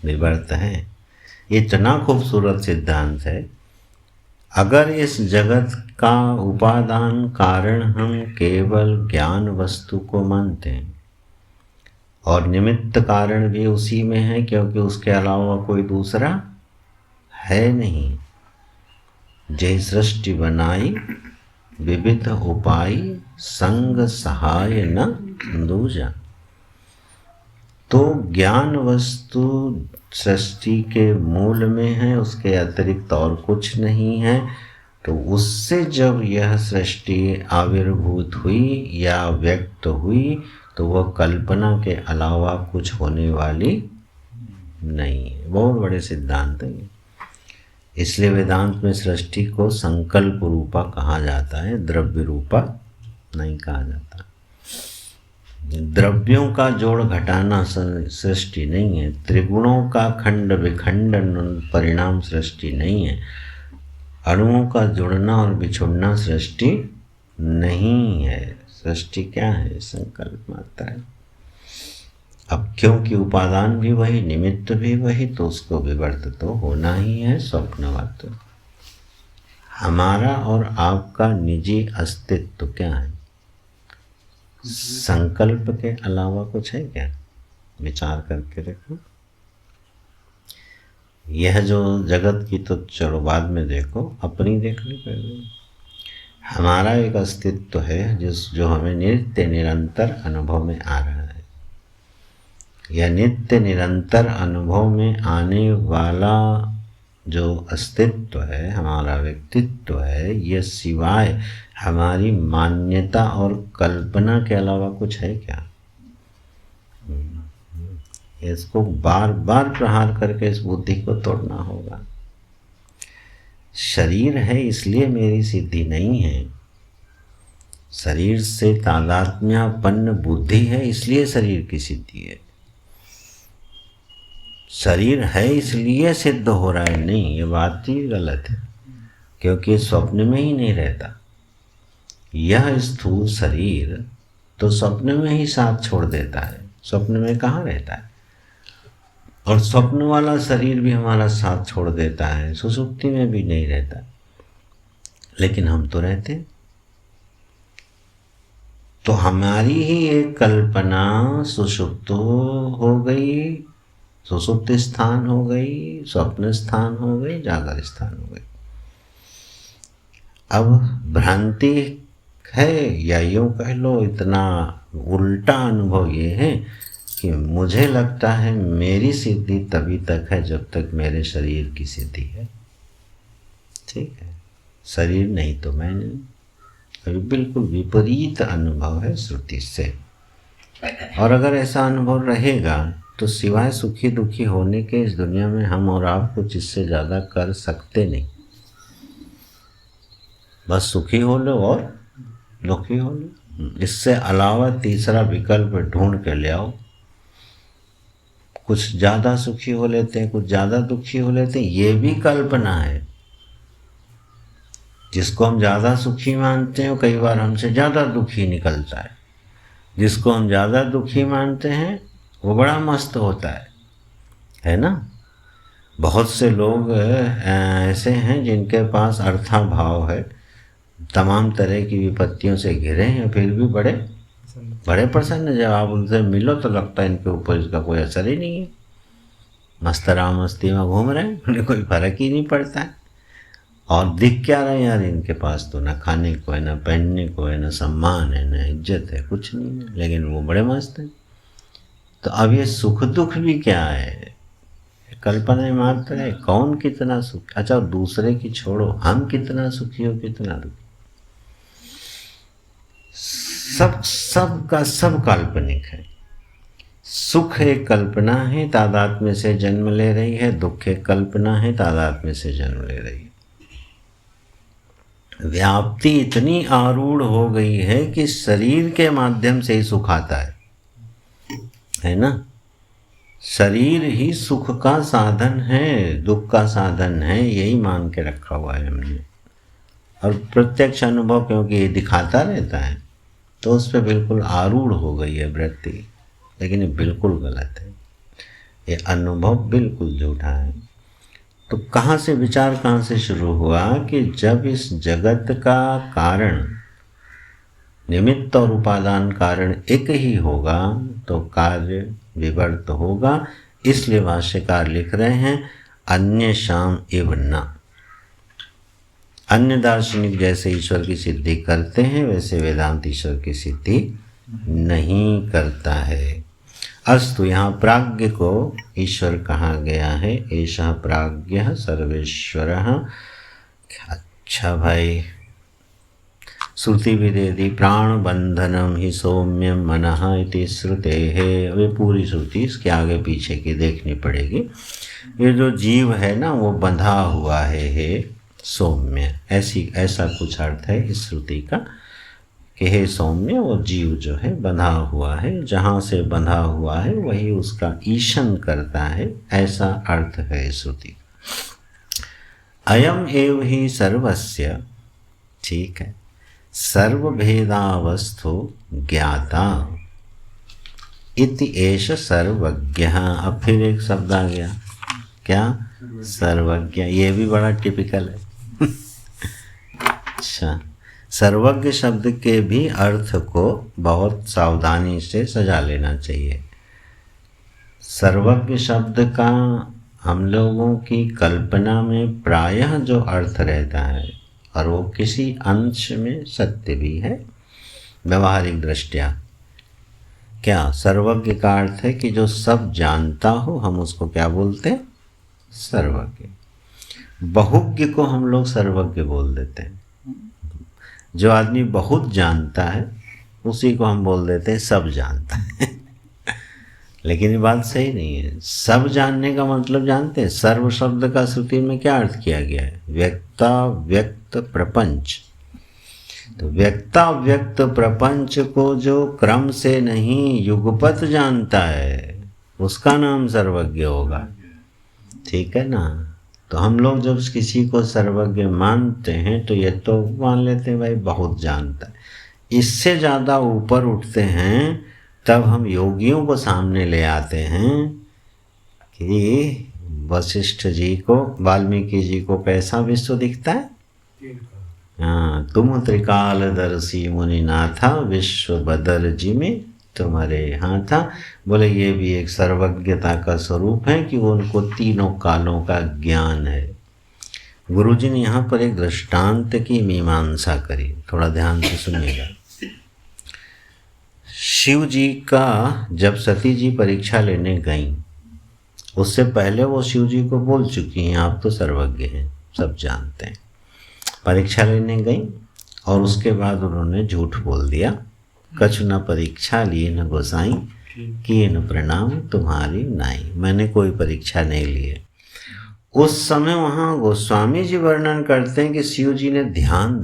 विवर्त है। ये इतना खूबसूरत सिद्धांत है। अगर इस जगत का उपादान कारण हम केवल ज्ञान वस्तु को मानते हैं और निमित्त कारण भी उसी में है, क्योंकि उसके अलावा कोई दूसरा है नहीं। जय सृष्टि बनाई विविध उपाय, संग सहाय न दूजा। तो ज्ञान वस्तु सृष्टि के मूल में है, उसके अतिरिक्त और कुछ नहीं है। तो उससे जब यह सृष्टि आविर्भूत हुई या व्यक्त हुई तो वह कल्पना के अलावा कुछ होने वाली नहीं है। बहुत बड़े सिद्धांत है। इसलिए वेदांत में सृष्टि को संकल्प रूपा कहा जाता है, द्रव्य रूपा नहीं कहा जाता। द्रव्यों का जोड़ घटाना सृष्टि नहीं है, त्रिगुणों का खंड विखंडन परिणाम सृष्टि नहीं है, अणुओं का जुड़ना और बिछुड़ना सृष्टि नहीं है। सृष्टि क्या है? संकल्प मात्र है। अब क्योंकि उपादान भी वही, निमित्त भी वही, तो उसको विवर्त तो होना ही है, स्वप्नवत। हमारा और आपका निजी अस्तित्व क्या है? संकल्प के अलावा कुछ है क्या? विचार करके देखो। यह जो जगत की तो चलो बाद में देखो, अपनी देख लो पहले। हमारा एक अस्तित्व है जो हमें नित्य निरंतर अनुभव में आ रहा है। यह नित्य निरंतर अनुभव में आने वाला जो अस्तित्व है, हमारा व्यक्तित्व है, यह सिवाय हमारी मान्यता और कल्पना के अलावा कुछ है क्या? इसको बार बार प्रहार करके इस बुद्धि को तोड़ना होगा। शरीर है इसलिए मेरी सिद्धि नहीं है, शरीर से तादात्म्यापन्न बुद्धि है इसलिए शरीर की सिद्धि है। शरीर है इसलिए सिद्ध हो रहा है, नहीं, ये बात ही गलत है, क्योंकि स्वप्न में ही नहीं रहता। यह स्थूल शरीर तो स्वप्न में ही साथ छोड़ देता है, स्वप्न में कहाँ रहता है? और स्वप्न वाला शरीर भी हमारा साथ छोड़ देता है, सुषुप्ति में भी नहीं रहता, लेकिन हम तो रहते। तो हमारी ही एक कल्पना सुषुप्त हो गई, सुषुप्त स्थान हो गई, स्वप्न स्थान हो गई, जागर स्थान हो गई। अब भ्रांति है, या यूँ कह लो इतना उल्टा अनुभव ये है कि मुझे लगता है मेरी सिद्धि तभी तक है जब तक मेरे शरीर की सिद्धि है। ठीक है, शरीर नहीं तो मैं नहीं। अभी बिल्कुल विपरीत अनुभव है श्रुति से। और अगर ऐसा अनुभव रहेगा तो सिवाय सुखी दुखी होने के इस दुनिया में हम और आप कुछ इससे ज़्यादा कर सकते नहीं। बस सुखी हो लो और दुखी हो लो, इससे अलावा तीसरा विकल्प ढूंढ के ले आओ। कुछ ज़्यादा सुखी हो लेते हैं, कुछ ज़्यादा दुखी हो लेते हैं, ये भी कल्पना है। जिसको हम ज़्यादा सुखी मानते हैं कई बार हमसे ज़्यादा दुखी निकलता है। जिसको हम ज़्यादा दुखी मानते हैं वो बड़ा मस्त होता है ना। बहुत से लोग ऐसे हैं जिनके पास अर्थाभाव है, तमाम तरह की विपत्तियों से घिरे हैं, फिर भी बड़े प्रसन्न। जब आप उनसे मिलो तो लगता है इनके ऊपर इसका कोई असर ही नहीं है, मस्तरा मस्ती में घूम रहे हैं, उन्हें कोई फर्क ही नहीं पड़ता है। और दिख क्या रहे यार, इनके पास तो ना खाने को है, ना पहनने को है, ना सम्मान है, ना इज्जत है, कुछ नहीं है, लेकिन वो बड़े मस्त हैं। तो अब ये सुख दुख भी क्या है? कल्पना मात्र है। कौन कितना सुख, अच्छा दूसरे की छोड़ो, हम कितना सुखी हो कितना दुखी, सब का सब काल्पनिक है। सुख एक कल्पना है, तादात्म्य से जन्म ले रही है, दुख एक कल्पना है, तादात्म्य से जन्म ले रही है। व्याप्ति इतनी आरूढ़ हो गई है कि शरीर के माध्यम से ही सुख आता है ना। शरीर ही सुख का साधन है, दुख का साधन है, यही मान के रखा हुआ है हमने। और प्रत्यक्ष अनुभव क्योंकि ये दिखाता रहता है तो उस पर बिल्कुल आरूढ़ हो गई है वृत्ति, लेकिन ये बिल्कुल गलत है। ये अनुभव बिल्कुल झूठा है। तो कहाँ से विचार कहाँ से शुरू हुआ कि जब इस जगत का कारण, निमित्त और उपादान कारण एक ही होगा तो कार्य विवर्त होगा। इसलिए भाष्यकार लिख रहे हैं अन्य शाम इव न। अन्य दार्शनिक जैसे ईश्वर की सिद्धि करते हैं वैसे वेदांत ईश्वर की सिद्धि नहीं करता है। अस्तु, यहाँ प्राज्ञ को ईश्वर कहा गया है। एषः प्राज्ञः सर्वेश्वरः। अच्छा भाई, श्रुति विदेति प्राणबंधनम ही सौम्यम मनः इति श्रुतेः। वे पूरी श्रुति इसके आगे पीछे की देखनी पड़ेगी। ये जो जीव है ना वो बंधा हुआ है सौम्य, ऐसा कुछ अर्थ है इस श्रुति का कि हे सौम्य, वो जीव जो है बंधा हुआ है, जहाँ से बंधा हुआ है वही उसका ईशन करता है, ऐसा अर्थ है श्रुति। अयम एव ही सर्वस्य, ठीक है, सर्वभेदावस्थो ज्ञाता इति एष सर्वज्ञः। अब फिर एक शब्द आ गया, क्या? सर्वज्ञ। ये भी बड़ा टिपिकल है अच्छा, सर्वज्ञ शब्द के भी अर्थ को बहुत सावधानी से सजा लेना चाहिए। सर्वज्ञ शब्द का हम लोगों की कल्पना में प्रायः जो अर्थ रहता है, और वो किसी अंश में सत्य भी है व्यवहारिक दृष्टया। क्या सर्वज्ञ का अर्थ है कि जो सब जानता हो, हम उसको क्या बोलते हैं? सर्वज्ञ। बहुज्ञ को हम लोग सर्वज्ञ बोल देते हैं। जो आदमी बहुत जानता है उसी को हम बोल देते हैं सब जानता है। लेकिन ये बात सही नहीं है। सब जानने का मतलब जानते हैं, सर्व शब्द का श्रुति में क्या अर्थ किया गया है? व्यक्ता व्यक्त प्रपंच। तो व्यक्ता व्यक्त प्रपंच को जो क्रम से नहीं युगपत जानता है उसका नाम सर्वज्ञ होगा। ठीक है ना? तो हम लोग जब किसी को सर्वज्ञ मानते हैं तो ये तो मान लेते हैं भाई बहुत जानता है। इससे ज़्यादा ऊपर उठते हैं तब हम योगियों को सामने ले आते हैं कि वशिष्ठ जी को, वाल्मीकि जी को कैसा विश्व दिखता है? हाँ, तुम त्रिकालदर्शी मुनिनाथा विश्व बदर जी में तुम्हारे हाथा। बोले ये भी एक सर्वज्ञता का स्वरूप है कि उनको तीनों कालों का ज्ञान है। गुरुजी ने यहाँ पर एक दृष्टांत की मीमांसा करी, थोड़ा ध्यान से सुनिएगा। शिव जी का जब सती जी परीक्षा लेने गईं, उससे पहले वो शिव जी को बोल चुकी हैं आप तो सर्वज्ञ हैं, सब जानते हैं। परीक्षा लेने गईं और उसके बाद उन्होंने झूठ बोल दिया। कछु न परीक्षा लिए न गोसाई, किए न प्रणाम तुम्हारी नाई। मैंने कोई परीक्षा नहीं ली है। उस समय वहाँ गोस्वामी जी वर्णन करते हैं कि शिव जी ने ध्यान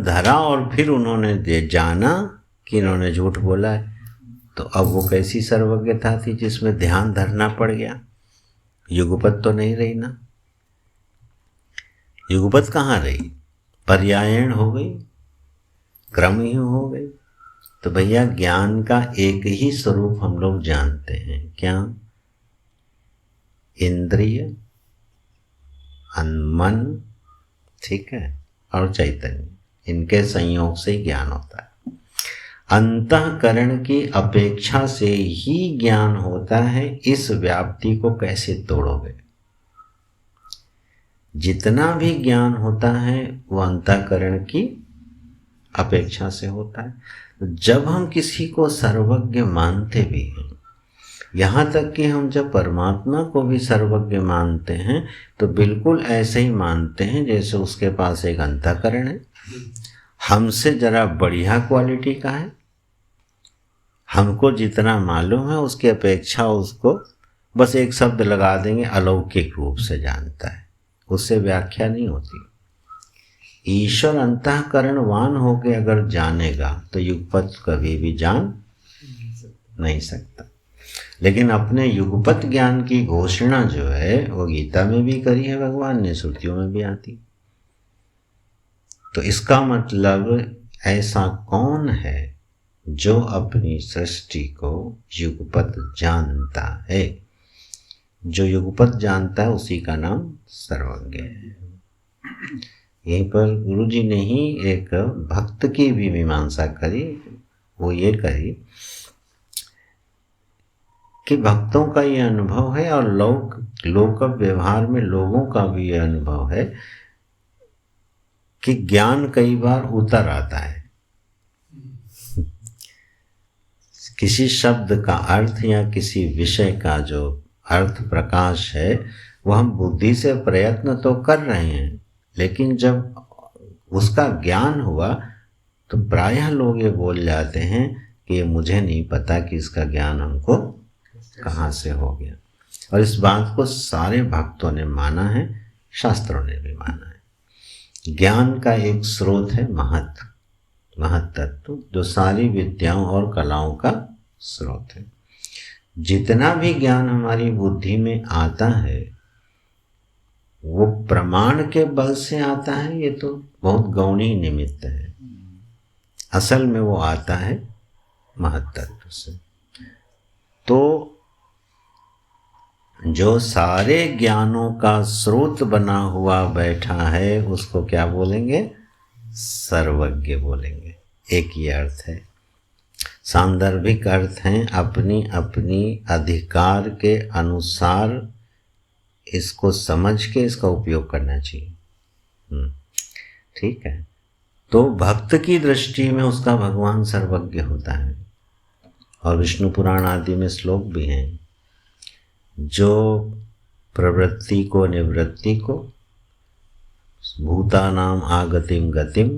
धरा और फिर उन्होंने जाना कि इन्होंने झूठ बोला है। तो अब वो कैसी सर्वज्ञता थी जिसमें ध्यान धरना पड़ गया? युगपत तो नहीं रही ना। युगपत कहाँ रही? पर्यायण हो गई, क्रम ही हो गई। तो भैया ज्ञान का एक ही स्वरूप हम लोग जानते हैं, क्या? इंद्रिय, मन, ठीक है, और चैतन्य, इनके संयोग से ज्ञान होता है। अंतःकरण की अपेक्षा से ही ज्ञान होता है। इस व्याप्ति को कैसे तोड़ोगे? जितना भी ज्ञान होता है वो अंतःकरण की अपेक्षा से होता है। जब हम किसी को सर्वज्ञ मानते भी हैं, यहाँ तक कि हम जब परमात्मा को भी सर्वज्ञ मानते हैं तो बिल्कुल ऐसे ही मानते हैं जैसे उसके पास एक अंतःकरण है, हमसे जरा बढ़िया क्वालिटी का है। हमको जितना मालूम है उसकी अपेक्षा उसको बस एक शब्द लगा देंगे, अलौकिक रूप से जानता है, उससे व्याख्या नहीं होती। ईश्वर अंतःकरणवान होकर अगर जानेगा तो युगपत कभी भी जान नहीं सकता। लेकिन अपने युगपत ज्ञान की घोषणा जो है वो गीता में भी करी है भगवान ने, श्रुतियों में भी आती। तो इसका मतलब ऐसा कौन है जो अपनी सृष्टि को युगपत जानता है? जो युगपत जानता है उसी का नाम सर्वज्ञ है। यहीं पर गुरु जी ने ही एक भक्त की भी मीमांसा करी। वो ये करी कि भक्तों का ये अनुभव है और लोक व्यवहार में लोगों का भी ये अनुभव है कि ज्ञान कई बार उतर आता है। किसी शब्द का अर्थ या किसी विषय का जो अर्थ प्रकाश है वो हम बुद्धि से प्रयत्न तो कर रहे हैं, लेकिन जब उसका ज्ञान हुआ तो प्रायः लोग ये बोल जाते हैं कि ये मुझे नहीं पता कि इसका ज्ञान हमको कहाँ से हो गया। और इस बात को सारे भक्तों ने माना है, शास्त्रों ने भी माना है। ज्ञान का एक स्रोत है महत्तत्व, जो सारी विद्याओं और कलाओं का स्रोत है। जितना भी ज्ञान हमारी बुद्धि में आता है वो प्रमाण के बल से आता है, ये तो बहुत गौणी निमित्त है। असल में वो आता है महत्तत्व से। तो जो सारे ज्ञानों का स्रोत बना हुआ बैठा है उसको क्या बोलेंगे? सर्वज्ञ बोलेंगे। एक ही अर्थ है। सांदर्भिक अर्थ हैं अपनी अपनी अधिकार के अनुसार इसको समझ के इसका उपयोग करना चाहिए। ठीक है। तो भक्त की दृष्टि में उसका भगवान सर्वज्ञ होता है। और विष्णु पुराण आदि में श्लोक भी हैं, जो प्रवृत्ति को निवृत्ति को, भूतानाम आगतिम गतिम,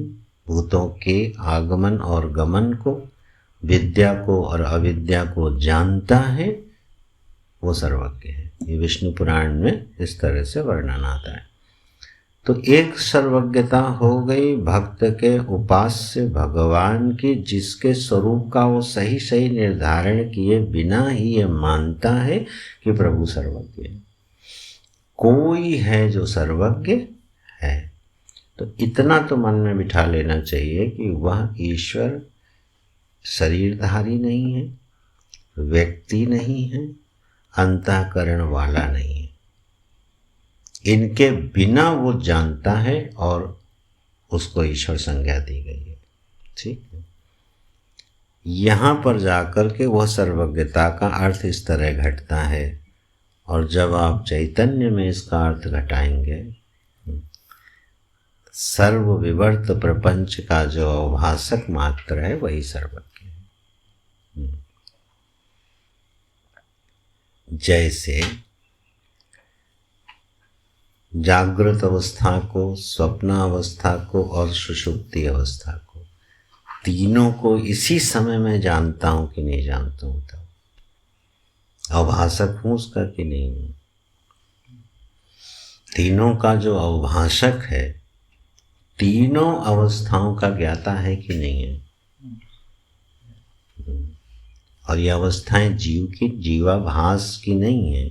भूतों के आगमन और गमन को, विद्या को और अविद्या को जानता है, वो सर्वज्ञ है। ये विष्णु पुराण में इस तरह से वर्णन आता है। तो एक सर्वज्ञता हो गई भक्त के उपास्य भगवान की, जिसके स्वरूप का वो सही सही निर्धारण किए बिना ही ये मानता है कि प्रभु सर्वज्ञ है। कोई है जो सर्वज्ञ है। तो इतना तो मन में बिठा लेना चाहिए कि वह ईश्वर शरीरधारी नहीं है, व्यक्ति नहीं है, अंतःकरण वाला नहीं है। इनके बिना वो जानता है और उसको ईश्वर संज्ञा दी गई है। ठीक है। यहाँ पर जाकर के वह सर्वज्ञता का अर्थ इस तरह घटता है। और जब आप चैतन्य में इसका अर्थ घटाएंगे, सर्वविवर्त प्रपंच का जो अवभाषक मात्र है वही सर्वज्ञ है। जैसे जागृत अवस्था को, स्वप्न अवस्था को और सुषुप्ति अवस्था को, तीनों को इसी समय में जानता हूँ कि नहीं जानता हूँ, तब अवभाषक हूँ उसका कि नहीं हूँ। तीनों का जो अवभाषक है, तीनों अवस्थाओं का ज्ञाता है कि नहीं है। और ये अवस्थाएं जीव की जीवाभास की नहीं है,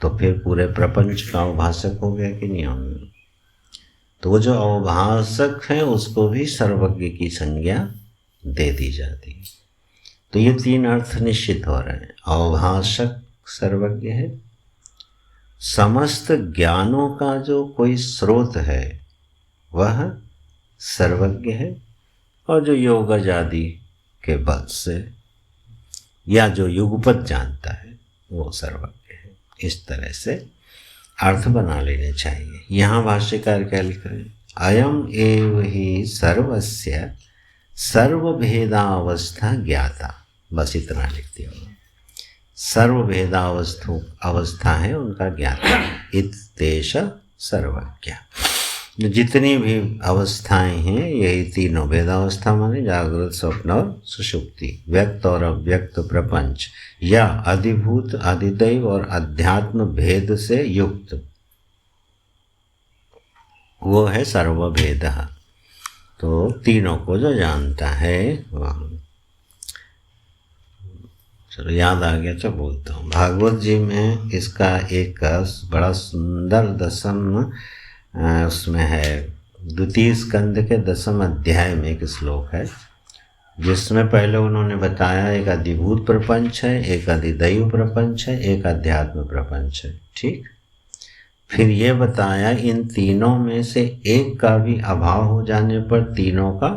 तो फिर पूरे प्रपंच का अवभाषक हो गया कि नहीं होंगे। तो वो जो अवभाषक है उसको भी सर्वज्ञ की संज्ञा दे दी जाती है। तो ये तीन अर्थ निश्चित हो रहे हैं। अवभाषक सर्वज्ञ है, समस्त ज्ञानों का जो कोई स्रोत है वह सर्वज्ञ है, और जो योगज आदि के बल से या जो युगपत जानता है वो सर्वज्ञ है। इस तरह से अर्थ बना लेने चाहिए। यहाँ भाष्यकार क्या लिख रहे हैं? अयम एव ही सर्वस्य सर्वभेदावस्था ज्ञाता। बस इतना लिख दिया। सर्वभेदावस्था है उनका ज्ञाता। इत्येष सर्वज्ञ। जितनी भी अवस्थाएं हैं यही तीनों भेदावस्था माने जागृत, स्वप्न और सुषुप्ति, व्यक्त और अव्यक्त प्रपंच, या अधिभूत, अधिदैव और अध्यात्म भेद से युक्त, वो है सर्वभेद। तो तीनों को जो जानता है वह, चलो याद आ गया तो बोलता हूँ। भागवत जी में इसका एक बड़ा सुंदर दसम उसमें है, द्वितीय स्कंद के 10वें अध्याय में एक श्लोक है, जिसमें पहले उन्होंने बताया एक अधिभूत प्रपंच है, एक अधिदैव प्रपंच है, एक अध्यात्म प्रपंच है। ठीक। फिर ये बताया इन तीनों में से एक का भी अभाव हो जाने पर तीनों का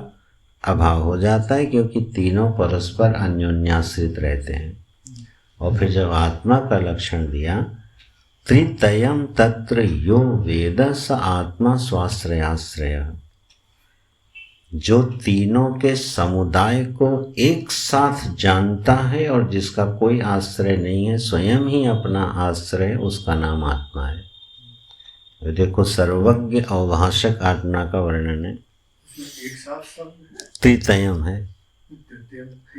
अभाव हो जाता है, क्योंकि तीनों परस्पर अन्योन्याश्रित रहते हैं। और फिर जब आत्मा का लक्षण दिया, त्रितयम तत्र यो वेद स आत्मा स्वाश्रयाश्रय, जो तीनों के समुदाय को एक साथ जानता है और जिसका कोई आश्रय नहीं है, स्वयं ही अपना आश्रय, उसका नाम आत्मा है। देखो सर्वज्ञ अवभाषक आत्मा का वर्णन है। एक साथ शब्द त्रितयम है।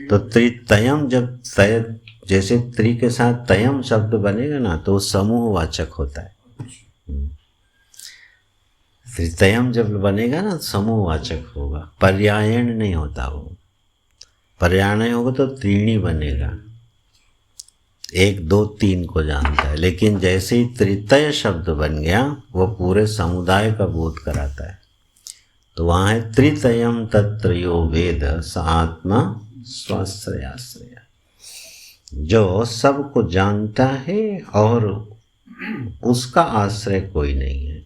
तो त्रितयम जब तय, जैसे त्रि के साथ तयम शब्द बनेगा ना तो समूहवाचक होता है। त्रितयम जब बनेगा ना समूहवाचक होगा, पर्यायण नहीं होता। वो पर्यायण होगा तो त्रीणी बनेगा, 1 2 3 को जानता है। लेकिन जैसे ही त्रितय शब्द बन गया वो पूरे समुदाय का बोध कराता है। तो वहाँ है त्रितयम तत्र यो वेद स आत्मा स्वाश्रयाश्रय। जो सबको जानता है और उसका आश्रय कोई नहीं है,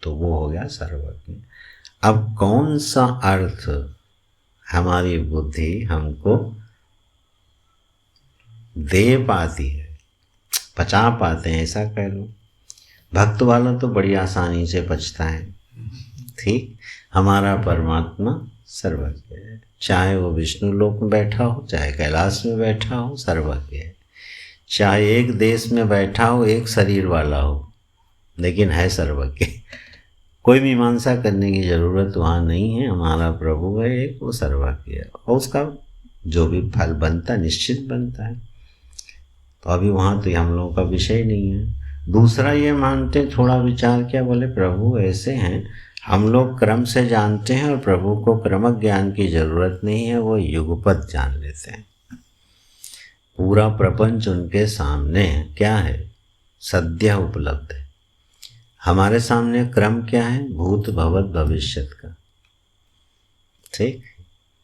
तो वो हो गया सर्वज्ञ। अब कौन सा अर्थ हमारी बुद्धि हमको दे पाती है, पचा पाते हैं, ऐसा कह लो। भक्त वाला तो बड़ी आसानी से पचता है, ठीक। हमारा परमात्मा सर्वज्ञ है, चाहे वो विष्णु लोक में बैठा हो, चाहे कैलाश में बैठा हो, सर्वज्ञ है। चाहे एक देश में बैठा हो, एक शरीर वाला हो, लेकिन है सर्वज्ञ। कोई मीमांसा करने की ज़रूरत वहाँ नहीं है। हमारा प्रभु है एक, वो सर्वज्ञ है, और उसका जो भी फल बनता निश्चित बनता है। तो अभी वहाँ तो हम लोगों का विषय नहीं है। दूसरा ये मानते, थोड़ा विचार किया, बोले प्रभु ऐसे हैं, हम लोग क्रम से जानते हैं और प्रभु को क्रमक ज्ञान की ज़रूरत नहीं है, वो युगपत जान लेते हैं। पूरा प्रपंच उनके सामने क्या है, सद्य उपलब्ध है। हमारे सामने क्रम क्या है, भूत भवत भविष्यत का, ठीक।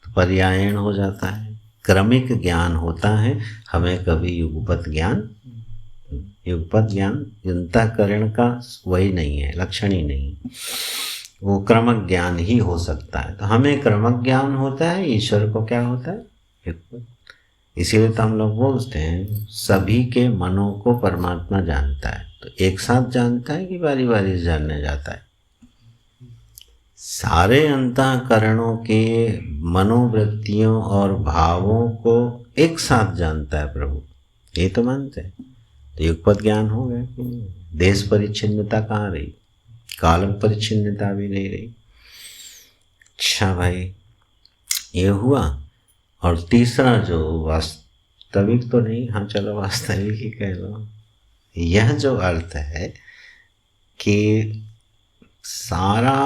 तो पर्यायण हो जाता है, क्रमिक ज्ञान होता है। हमें कभी युगपत ज्ञान अंतःकरण का वही नहीं है, लक्षण ही नहीं, वो क्रमक ज्ञान ही हो सकता है। तो हमें क्रमक ज्ञान होता है, ईश्वर को क्या होता है, युगपत। इसीलिए तो हम लोग बोलते हैं सभी के मनों को परमात्मा जानता है। तो एक साथ जानता है कि बारी बारी से जानने जाता है? सारे अंतःकरणों के मनोवृत्तियों और भावों को एक साथ जानता है प्रभु, ये तो मानते हैं। तो युगपत ज्ञान हो गया कि नहीं? देश परिच्छिन्नता कहाँ रही, काल परिच्छिन्नता भी नहीं रही। अच्छा भाई, ये हुआ। और तीसरा जो वास्तविक तो नहीं, हाँ चलो वास्तविक ही कह लो, यह जो अर्थ है कि सारा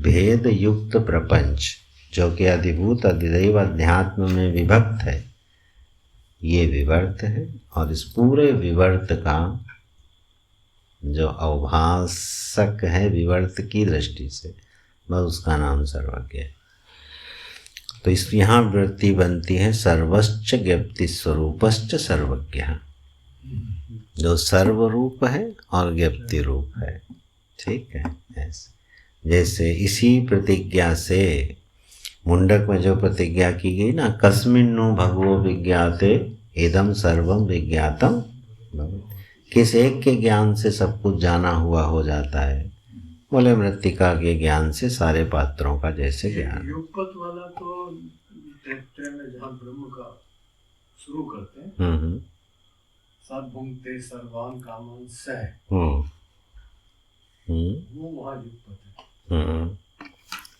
भेद युक्त प्रपंच जो कि अधिभूत अधिदैव अध्यात्म में विभक्त है, ये विवर्त है। और इस पूरे विवर्त का जो अवभासक है विवर्त की दृष्टि से, बस उसका नाम सर्वज्ञ है। तो इस यहाँ वृत्ति बनती है सर्वश्च ज्ञप्ति स्वरूपश्च सर्वज्ञ, जो सर्वरूप है और ज्ञप्ति रूप है, ठीक है। ऐसे जैसे इसी प्रतिज्ञा से मुंडक में जो प्रतिज्ञा की गई ना, कस्मिन्नु भगवो विज्ञाते इदम सर्वम विज्ञातम, किस एक के ज्ञान से सब कुछ जाना हुआ हो जाता है। बोले मृत्तिका के ज्ञान से सारे पात्रों का जैसे ज्ञान। युगपत वाला तो टेक्स्ट में जहाँ ब्रह्म का शुरू करते हैं, सब भुंगते सर्वान कामन सह, वो वहाँ युगपत है।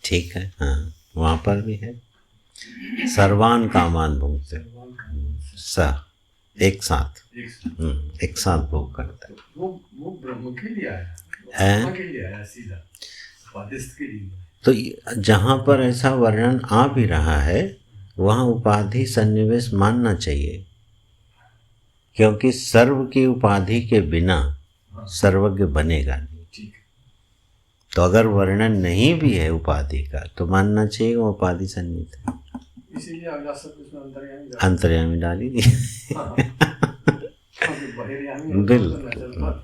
ठीक है, हाँ वहाँ पर भी है सर्वान कामान भुंगते स, एक साथ एक साथ भोग करता है। वो ब्रह्म के लिए आया है, के लिए आया सीधा, स्वादिष्ट के लिए। तो जहाँ पर ऐसा वर्णन आ भी रहा है वहाँ उपाधि सन्निवेश मानना चाहिए, क्योंकि सर्व की उपाधि के बिना सर्वज्ञ बनेगा नहीं। तो अगर वर्णन नहीं भी है उपाधि का तो मानना चाहिए वो उपाधि सन्निहित है, इसीलिए अगला शब्द इसमें अंतर्यामी डाली दी। बिल्कुल,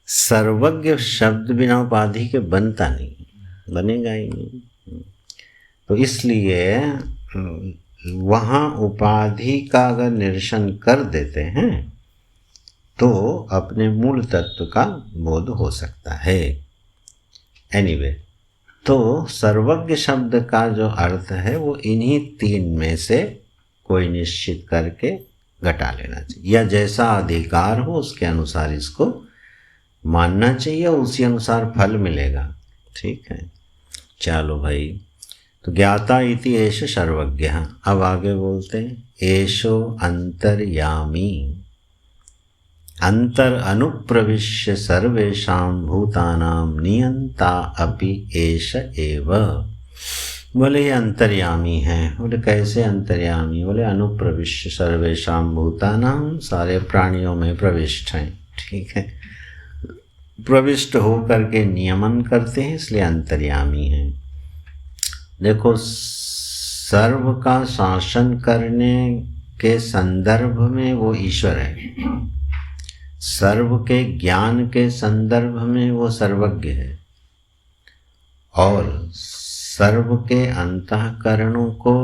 सर्वज्ञ शब्द बिना उपाधि के बनता नहीं, बनेगा ही नहीं। तो इसलिए वहाँ उपाधि का अगर निरसन कर देते हैं तो अपने मूल तत्व का बोध हो सकता है। एनीवे, तो सर्वज्ञ शब्द का जो अर्थ है वो इन्हीं तीन में से कोई निश्चित करके घटा लेना चाहिए, या जैसा अधिकार हो उसके अनुसार इसको मानना चाहिए, उसी अनुसार फल मिलेगा। ठीक है, चलो भाई। तो ज्ञाता इति एष सर्वज्ञ। अब आगे बोलते हैं एषो अंतर्यामी, अंतर अनुप्रविश्य सर्वेषां भूतानां नियंता अपि एष एव। बोले ये अंतर्यामी हैं। बोले कैसे अंतर्यामी? बोले अनुप्रविश्य सर्वेषां भूतानां, सारे प्राणियों में प्रविष्ट हैं। ठीक है, प्रविष्ट हो करके नियमन करते हैं, इसलिए अंतर्यामी हैं। देखो, सर्व का शासन करने के संदर्भ में वो ईश्वर है, सर्व के ज्ञान के संदर्भ में वो सर्वज्ञ है, और सर्व के अंतःकरणों को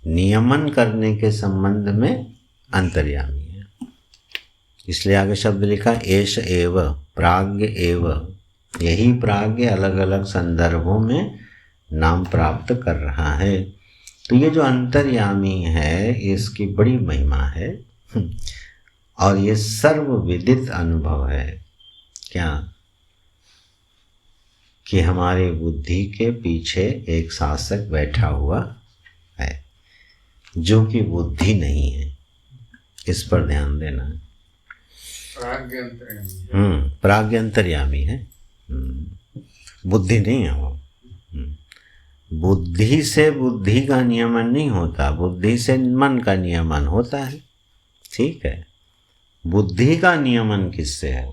नियमन करने के संबंध में अंतर्यामी है। इसलिए आगे शब्द लिखा एष एव प्राज्ञ एव, यही प्राज्ञ अलग अलग संदर्भों में नाम प्राप्त कर रहा है। तो ये जो अंतर्यामी है इसकी बड़ी महिमा है और ये सर्वविदित अनुभव है। क्या कि हमारी बुद्धि के पीछे एक शासक बैठा हुआ है जो कि बुद्धि नहीं है, इस पर ध्यान देना। प्राज्ञ अंतर्यामी है, बुद्धि नहीं है वो। बुद्धि से बुद्धि का नियमन नहीं होता, बुद्धि से मन का नियमन होता है। ठीक है, बुद्धि का नियमन किससे है?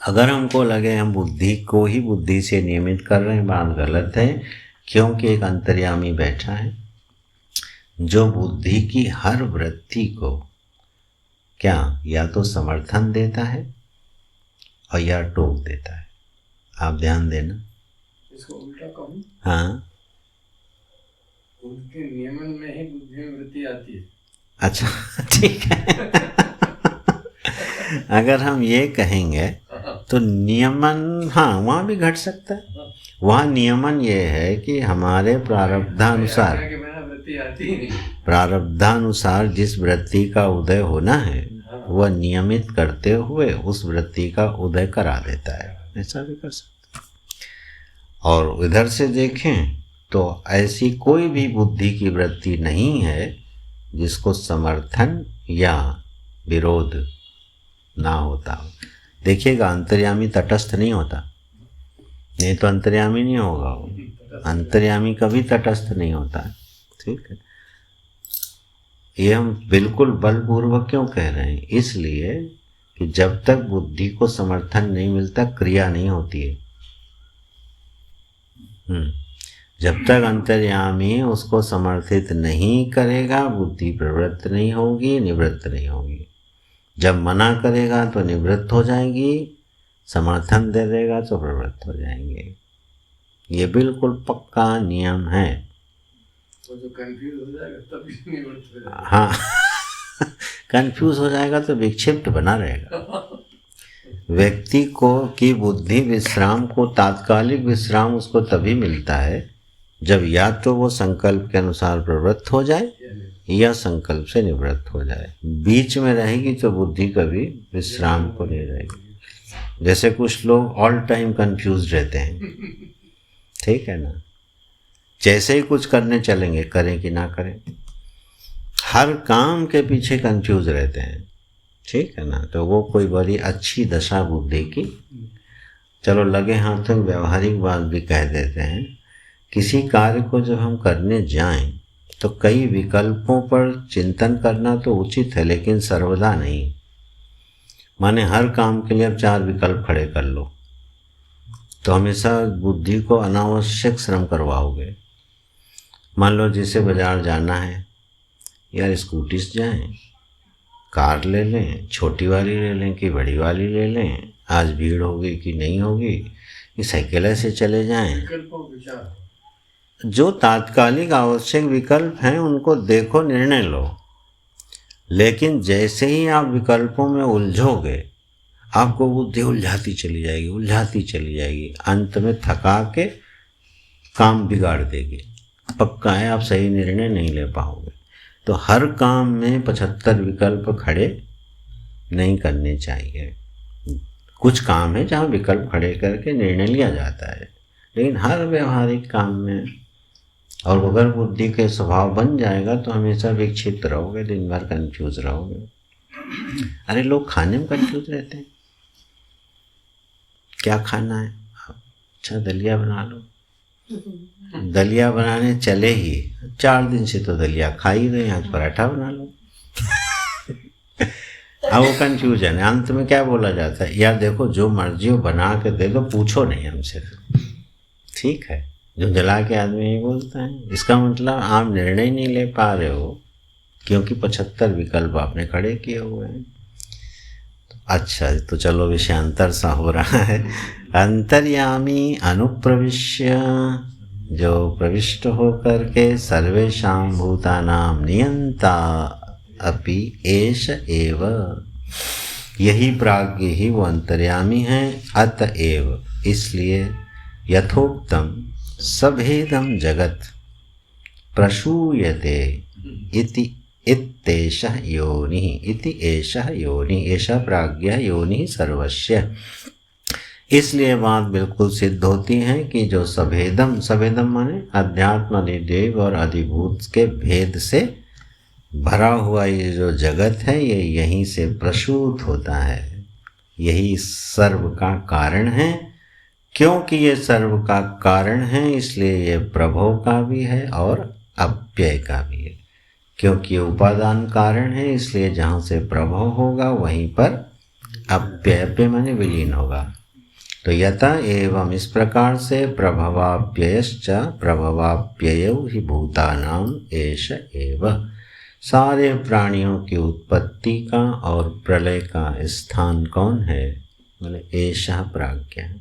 अगर हमको लगे हम बुद्धि को ही बुद्धि से नियमित कर रहे हैं, बात गलत है, क्योंकि एक अंतर्यामी बैठा है जो बुद्धि की हर वृत्ति को क्या या तो समर्थन देता है और या टोक देता है। आप ध्यान देना। इसको उल्टा कहूं, हाँ, उनके नियमन में ही बुद्धि में वृत्ति आती है। अच्छा, ठीक है। अगर हम ये कहेंगे तो नियमन, हाँ, वहाँ भी घट सकता है। वहाँ नियमन ये है कि हमारे प्रारब्धानुसार, प्रारब्धानुसार जिस वृत्ति का उदय होना है वह नियमित करते हुए उस वृत्ति का उदय करा देता है। ऐसा भी कर सकते हैं। और इधर से देखें तो ऐसी कोई भी बुद्धि की वृत्ति नहीं है जिसको समर्थन या विरोध ना होता हो। देखिएगा, अंतर्यामी तटस्थ नहीं होता, नहीं तो अंतर्यामी नहीं होगा वो। अंतर्यामी कभी तटस्थ नहीं होता। ठीक है, ये हम बिल्कुल बलपूर्वक क्यों कह रहे हैं? इसलिए कि जब तक बुद्धि को समर्थन नहीं मिलता क्रिया नहीं होती है। जब तक अंतर्यामी उसको समर्थित नहीं करेगा बुद्धि प्रवृत्त नहीं होगी, निवृत्त नहीं होगी। जब मना करेगा तो निवृत्त हो जाएगी, समर्थन दे देगा तो प्रवृत्त हो जाएंगे। ये बिल्कुल पक्का नियम है। वो जो कंफ्यूज हो जाएगा तब निवृत्त हो जाएगा। हाँ, कंफ्यूज हो जाएगा तो विक्षिप्त बना रहेगा। व्यक्ति को की बुद्धि विश्राम को, तात्कालिक विश्राम उसको तभी मिलता है जब या तो वो संकल्प के अनुसार प्रवृत्त हो जाए या संकल्प से निवृत्त हो जाए। बीच में रहेगी तो बुद्धि कभी विश्राम को नहीं रहेगी। जैसे कुछ लोग ऑल टाइम कंफ्यूज रहते हैं, ठीक है ना, जैसे ही कुछ करने चलेंगे, करें कि ना करें, हर काम के पीछे कंफ्यूज रहते हैं। ठीक है ना, तो वो कोई बड़ी अच्छी दशा बुद्धि की। चलो लगे हाथों व्यवहारिक बात भी कह देते हैं। किसी कार्य को जब हम करने जाएं तो कई विकल्पों पर चिंतन करना तो उचित है, लेकिन सर्वदा नहीं। माने हर काम के लिए अब 4 विकल्प खड़े कर लो तो हमेशा बुद्धि को अनावश्यक श्रम करवाओगे। मान लो जिसे बाजार जाना है, यार स्कूटी से जाएं, कार ले लें, छोटी वाली ले लें कि बड़ी वाली ले लें, आज भीड़ होगी कि नहीं होगी, कि साइकिल से चले जाएं। जो तात्कालिक आवश्यक विकल्प हैं उनको देखो, निर्णय लो। लेकिन जैसे ही आप विकल्पों में उलझोगे आपको बुद्धि उलझाती चली जाएगी, उलझाती चली जाएगी, अंत में थका के काम बिगाड़ देगी। पक्का है आप सही निर्णय नहीं ले पाओगे। तो हर काम में 75 विकल्प खड़े नहीं करने चाहिए। कुछ काम है जहाँ विकल्प खड़े करके निर्णय लिया जाता है, लेकिन हर व्यवहारिक काम में, और अगर बुद्धि के स्वभाव बन जाएगा तो हमेशा विक्षिप्त रहोगे, दिन भर कंफ्यूज रहोगे। अरे लोग खाने में कंफ्यूज रहते हैं, क्या खाना है, अच्छा दलिया बना लो। दलिया बनाने चले ही 4 दिन से तो दलिया खा ही रहे हैं, आज पराठा बना लो। अब वो कंफ्यूजन है। अंत में क्या बोला जाता है, यार देखो जो मर्जी हो बना के दे दो, पूछो नहीं हमसे। ठीक है, झुंझला के आदमी ही बोलता है। इसका मतलब आप निर्णय नहीं ले पा रहे हो क्योंकि 75 विकल्प आपने खड़े किए हुए हैं। अच्छा, तो चलो विषयांतर सा हो रहा है। अंतर्यामी अनुप्रविश्य, जो प्रविष्ट होकर के सर्वेषां भूतानां नियंता अपि एष एव, यही प्राज्ञ ही वो अंतर्यामी है। अतएव इसलिए यथोक्तम सभेदम जगत प्रसूयते इति इत्येषः योनिः, इति एषः योनिः, एषः प्राज्ञः योनिः सर्वस्य। इसलिए बात बिल्कुल सिद्ध होती है कि जो सभेदम, सभेदम माने अध्यात्म, अधिदेव और अधिभूत के भेद से भरा हुआ ये जो जगत है, ये यहीं से प्रसूत होता है। यही सर्व का कारण है। क्योंकि ये सर्व का कारण है इसलिए ये प्रभव का भी है और अव्यय का भी है। क्योंकि ये उपादान कारण है इसलिए जहाँ से प्रभव होगा वहीं पर अव्यय, अव्यय माने विलीन होगा। तो यथा एवं इस प्रकार से प्रभवाप्ययश्च प्रभवाप्ययौ हि भूतानां एष एव, सारे प्राणियों की उत्पत्ति का और प्रलय का स्थान कौन है? बोले एषः प्राज्ञः।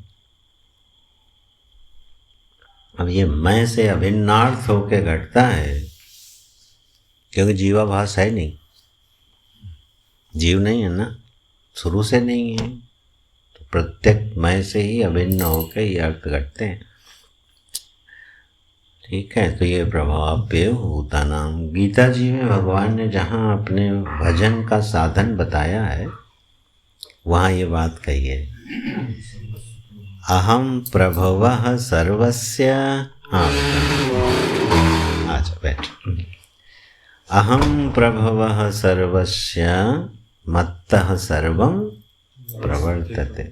अब ये मैं से अभिन्नार्थ होके घटता है क्योंकि जीवाभास है नहीं, जीव नहीं है ना, शुरू से नहीं है, तो प्रत्येक मैं से ही अभिन्न होकर ये अर्थ घटते हैं। ठीक है, तो ये प्रभावाप्यय भूतानां। गीता जी में भगवान ने जहाँ अपने भजन का साधन बताया है वहाँ ये बात कही है, अहम प्रभवः सर्वस्य। अच्छा बैठ। अहम प्रभवः सर्वस्य मत्तः सर्वं प्रवर्तते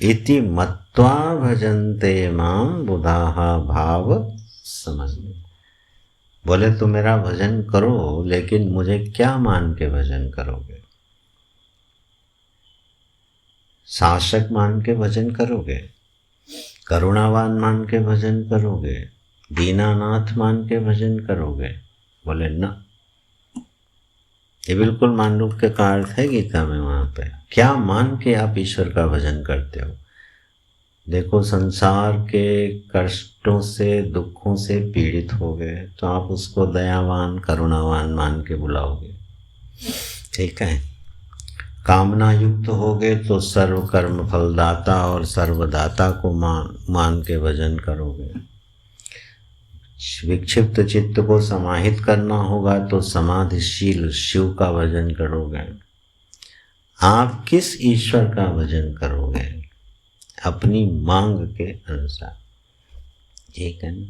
इति मत्वा भजन्ते मां बुधाः भाव समन्वित। बोले तो मेरा भजन करो, लेकिन मुझे क्या मान के भजन करोगे? शासक मान के भजन करोगे? करुणावान मान के भजन करोगे? दीनानाथ मान के भजन करोगे? बोले ना। ये बिल्कुल मांडूक्य का अर्थ है गीता में। वहाँ पे क्या मान के आप ईश्वर का भजन करते हो? देखो, संसार के कष्टों से, दुखों से पीड़ित हो गए तो आप उसको दयावान, करुणावान मान के बुलाओगे। ठीक है। कामना युक्त हो गए तो सर्व कर्म फलदाता और सर्वदाता को मान के भजन करोगे। विक्षिप्त चित्त को समाहित करना होगा तो समाधिशील शिव का भजन करोगे। आप किस ईश्वर का भजन करोगे? अपनी मांग के अनुसार। ठीक है ना?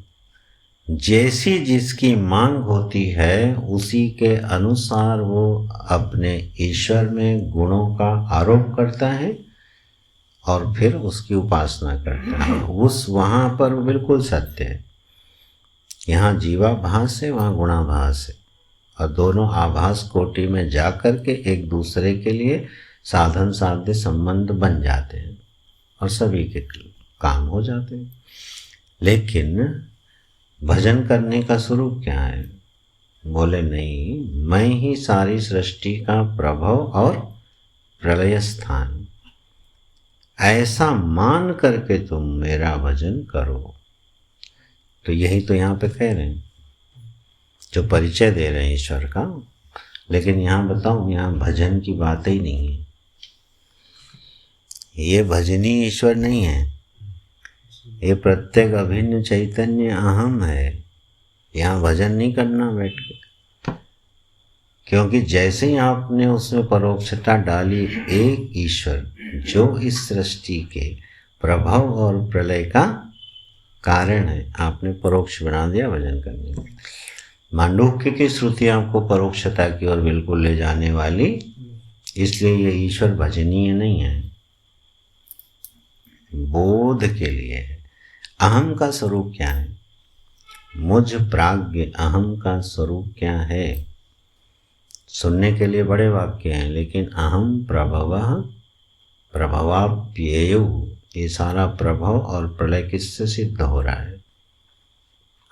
जैसी जिसकी मांग होती है उसी के अनुसार वो अपने ईश्वर में गुणों का आरोप करता है और फिर उसकी उपासना करता है। उस वहाँ पर बिल्कुल सत्य है। यहाँ जीवाभास है, वहाँ गुणाभास है, और दोनों आभास कोटि में जा कर के एक दूसरे के लिए साधन साध्य संबंध बन जाते हैं और सभी के काम हो जाते हैं। लेकिन भजन करने का स्वरूप क्या है? बोले नहीं, मैं ही सारी सृष्टि का प्रभव और प्रलय स्थान, ऐसा मान करके तुम मेरा भजन करो। तो यही तो यहाँ पे कह रहे हैं, जो परिचय दे रहे हैं ईश्वर का। लेकिन यहाँ बताऊँ, यहाँ भजन की बात ही नहीं है। ये भजनी ईश्वर नहीं है, ये प्रत्येक अभिन्न चैतन्य अहम है। यहाँ भजन नहीं करना बैठ के, क्योंकि जैसे ही आपने उसमें परोक्षता डाली, एक ईश्वर जो इस सृष्टि के प्रभाव और प्रलय का कारण है, आपने परोक्ष बना दिया भजन करने में। मांडूक्य की श्रुति आपको परोक्षता की ओर बिल्कुल ले जाने वाली, इसलिए ये ईश्वर भजनीय नहीं है, बोध के लिए है। अहम का स्वरूप क्या है? मुझ प्राज्ञ अहम का स्वरूप क्या है? सुनने के लिए बड़े वाक्य हैं, लेकिन अहम प्रभवः प्रभवाप्ययौ, ये सारा प्रभव और प्रलय किससे सिद्ध हो रहा है?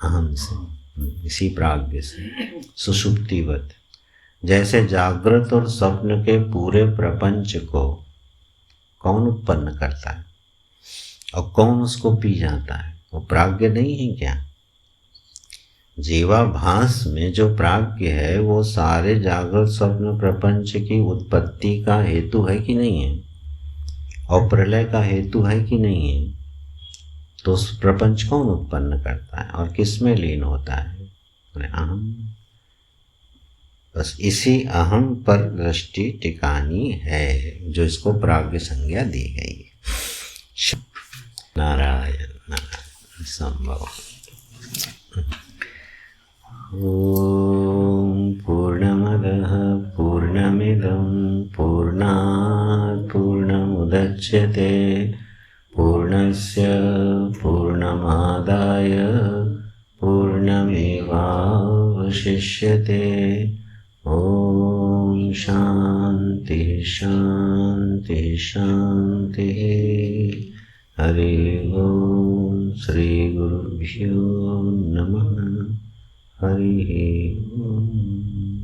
अहम से, इसी प्राज्ञ से, सुषुप्तिवत। जैसे जागृत और स्वप्न के पूरे प्रपंच को कौन उत्पन्न करता है और कौन उसको पी जाता है? वो प्राज्ञ नहीं है क्या? जीवाभास में जो प्राज्ञ है वो सारे जागृत स्वप्न प्रपंच की उत्पत्ति का हेतु है कि नहीं है? और प्रलय का हेतु है कि नहीं है? तो उस प्रपंच कौन उत्पन्न करता है और किस में लीन होता है? अहम। बस इसी अहम पर दृष्टि टिकानी है जो इसको प्राज्ञ संज्ञा दी गई है। नारायण नारायण संभव। ॐ पूर्णमदः पूर्णमिदं पूर्णात् पूर्णमुदच्यते पूर्णस्य पूर्णमादाय पूर्णमेवावशिष्यते। ॐ शान्ति शान्ति शान्तिः। हरि ओम। श्री गुरुभ्यो नमः। हरि ओम।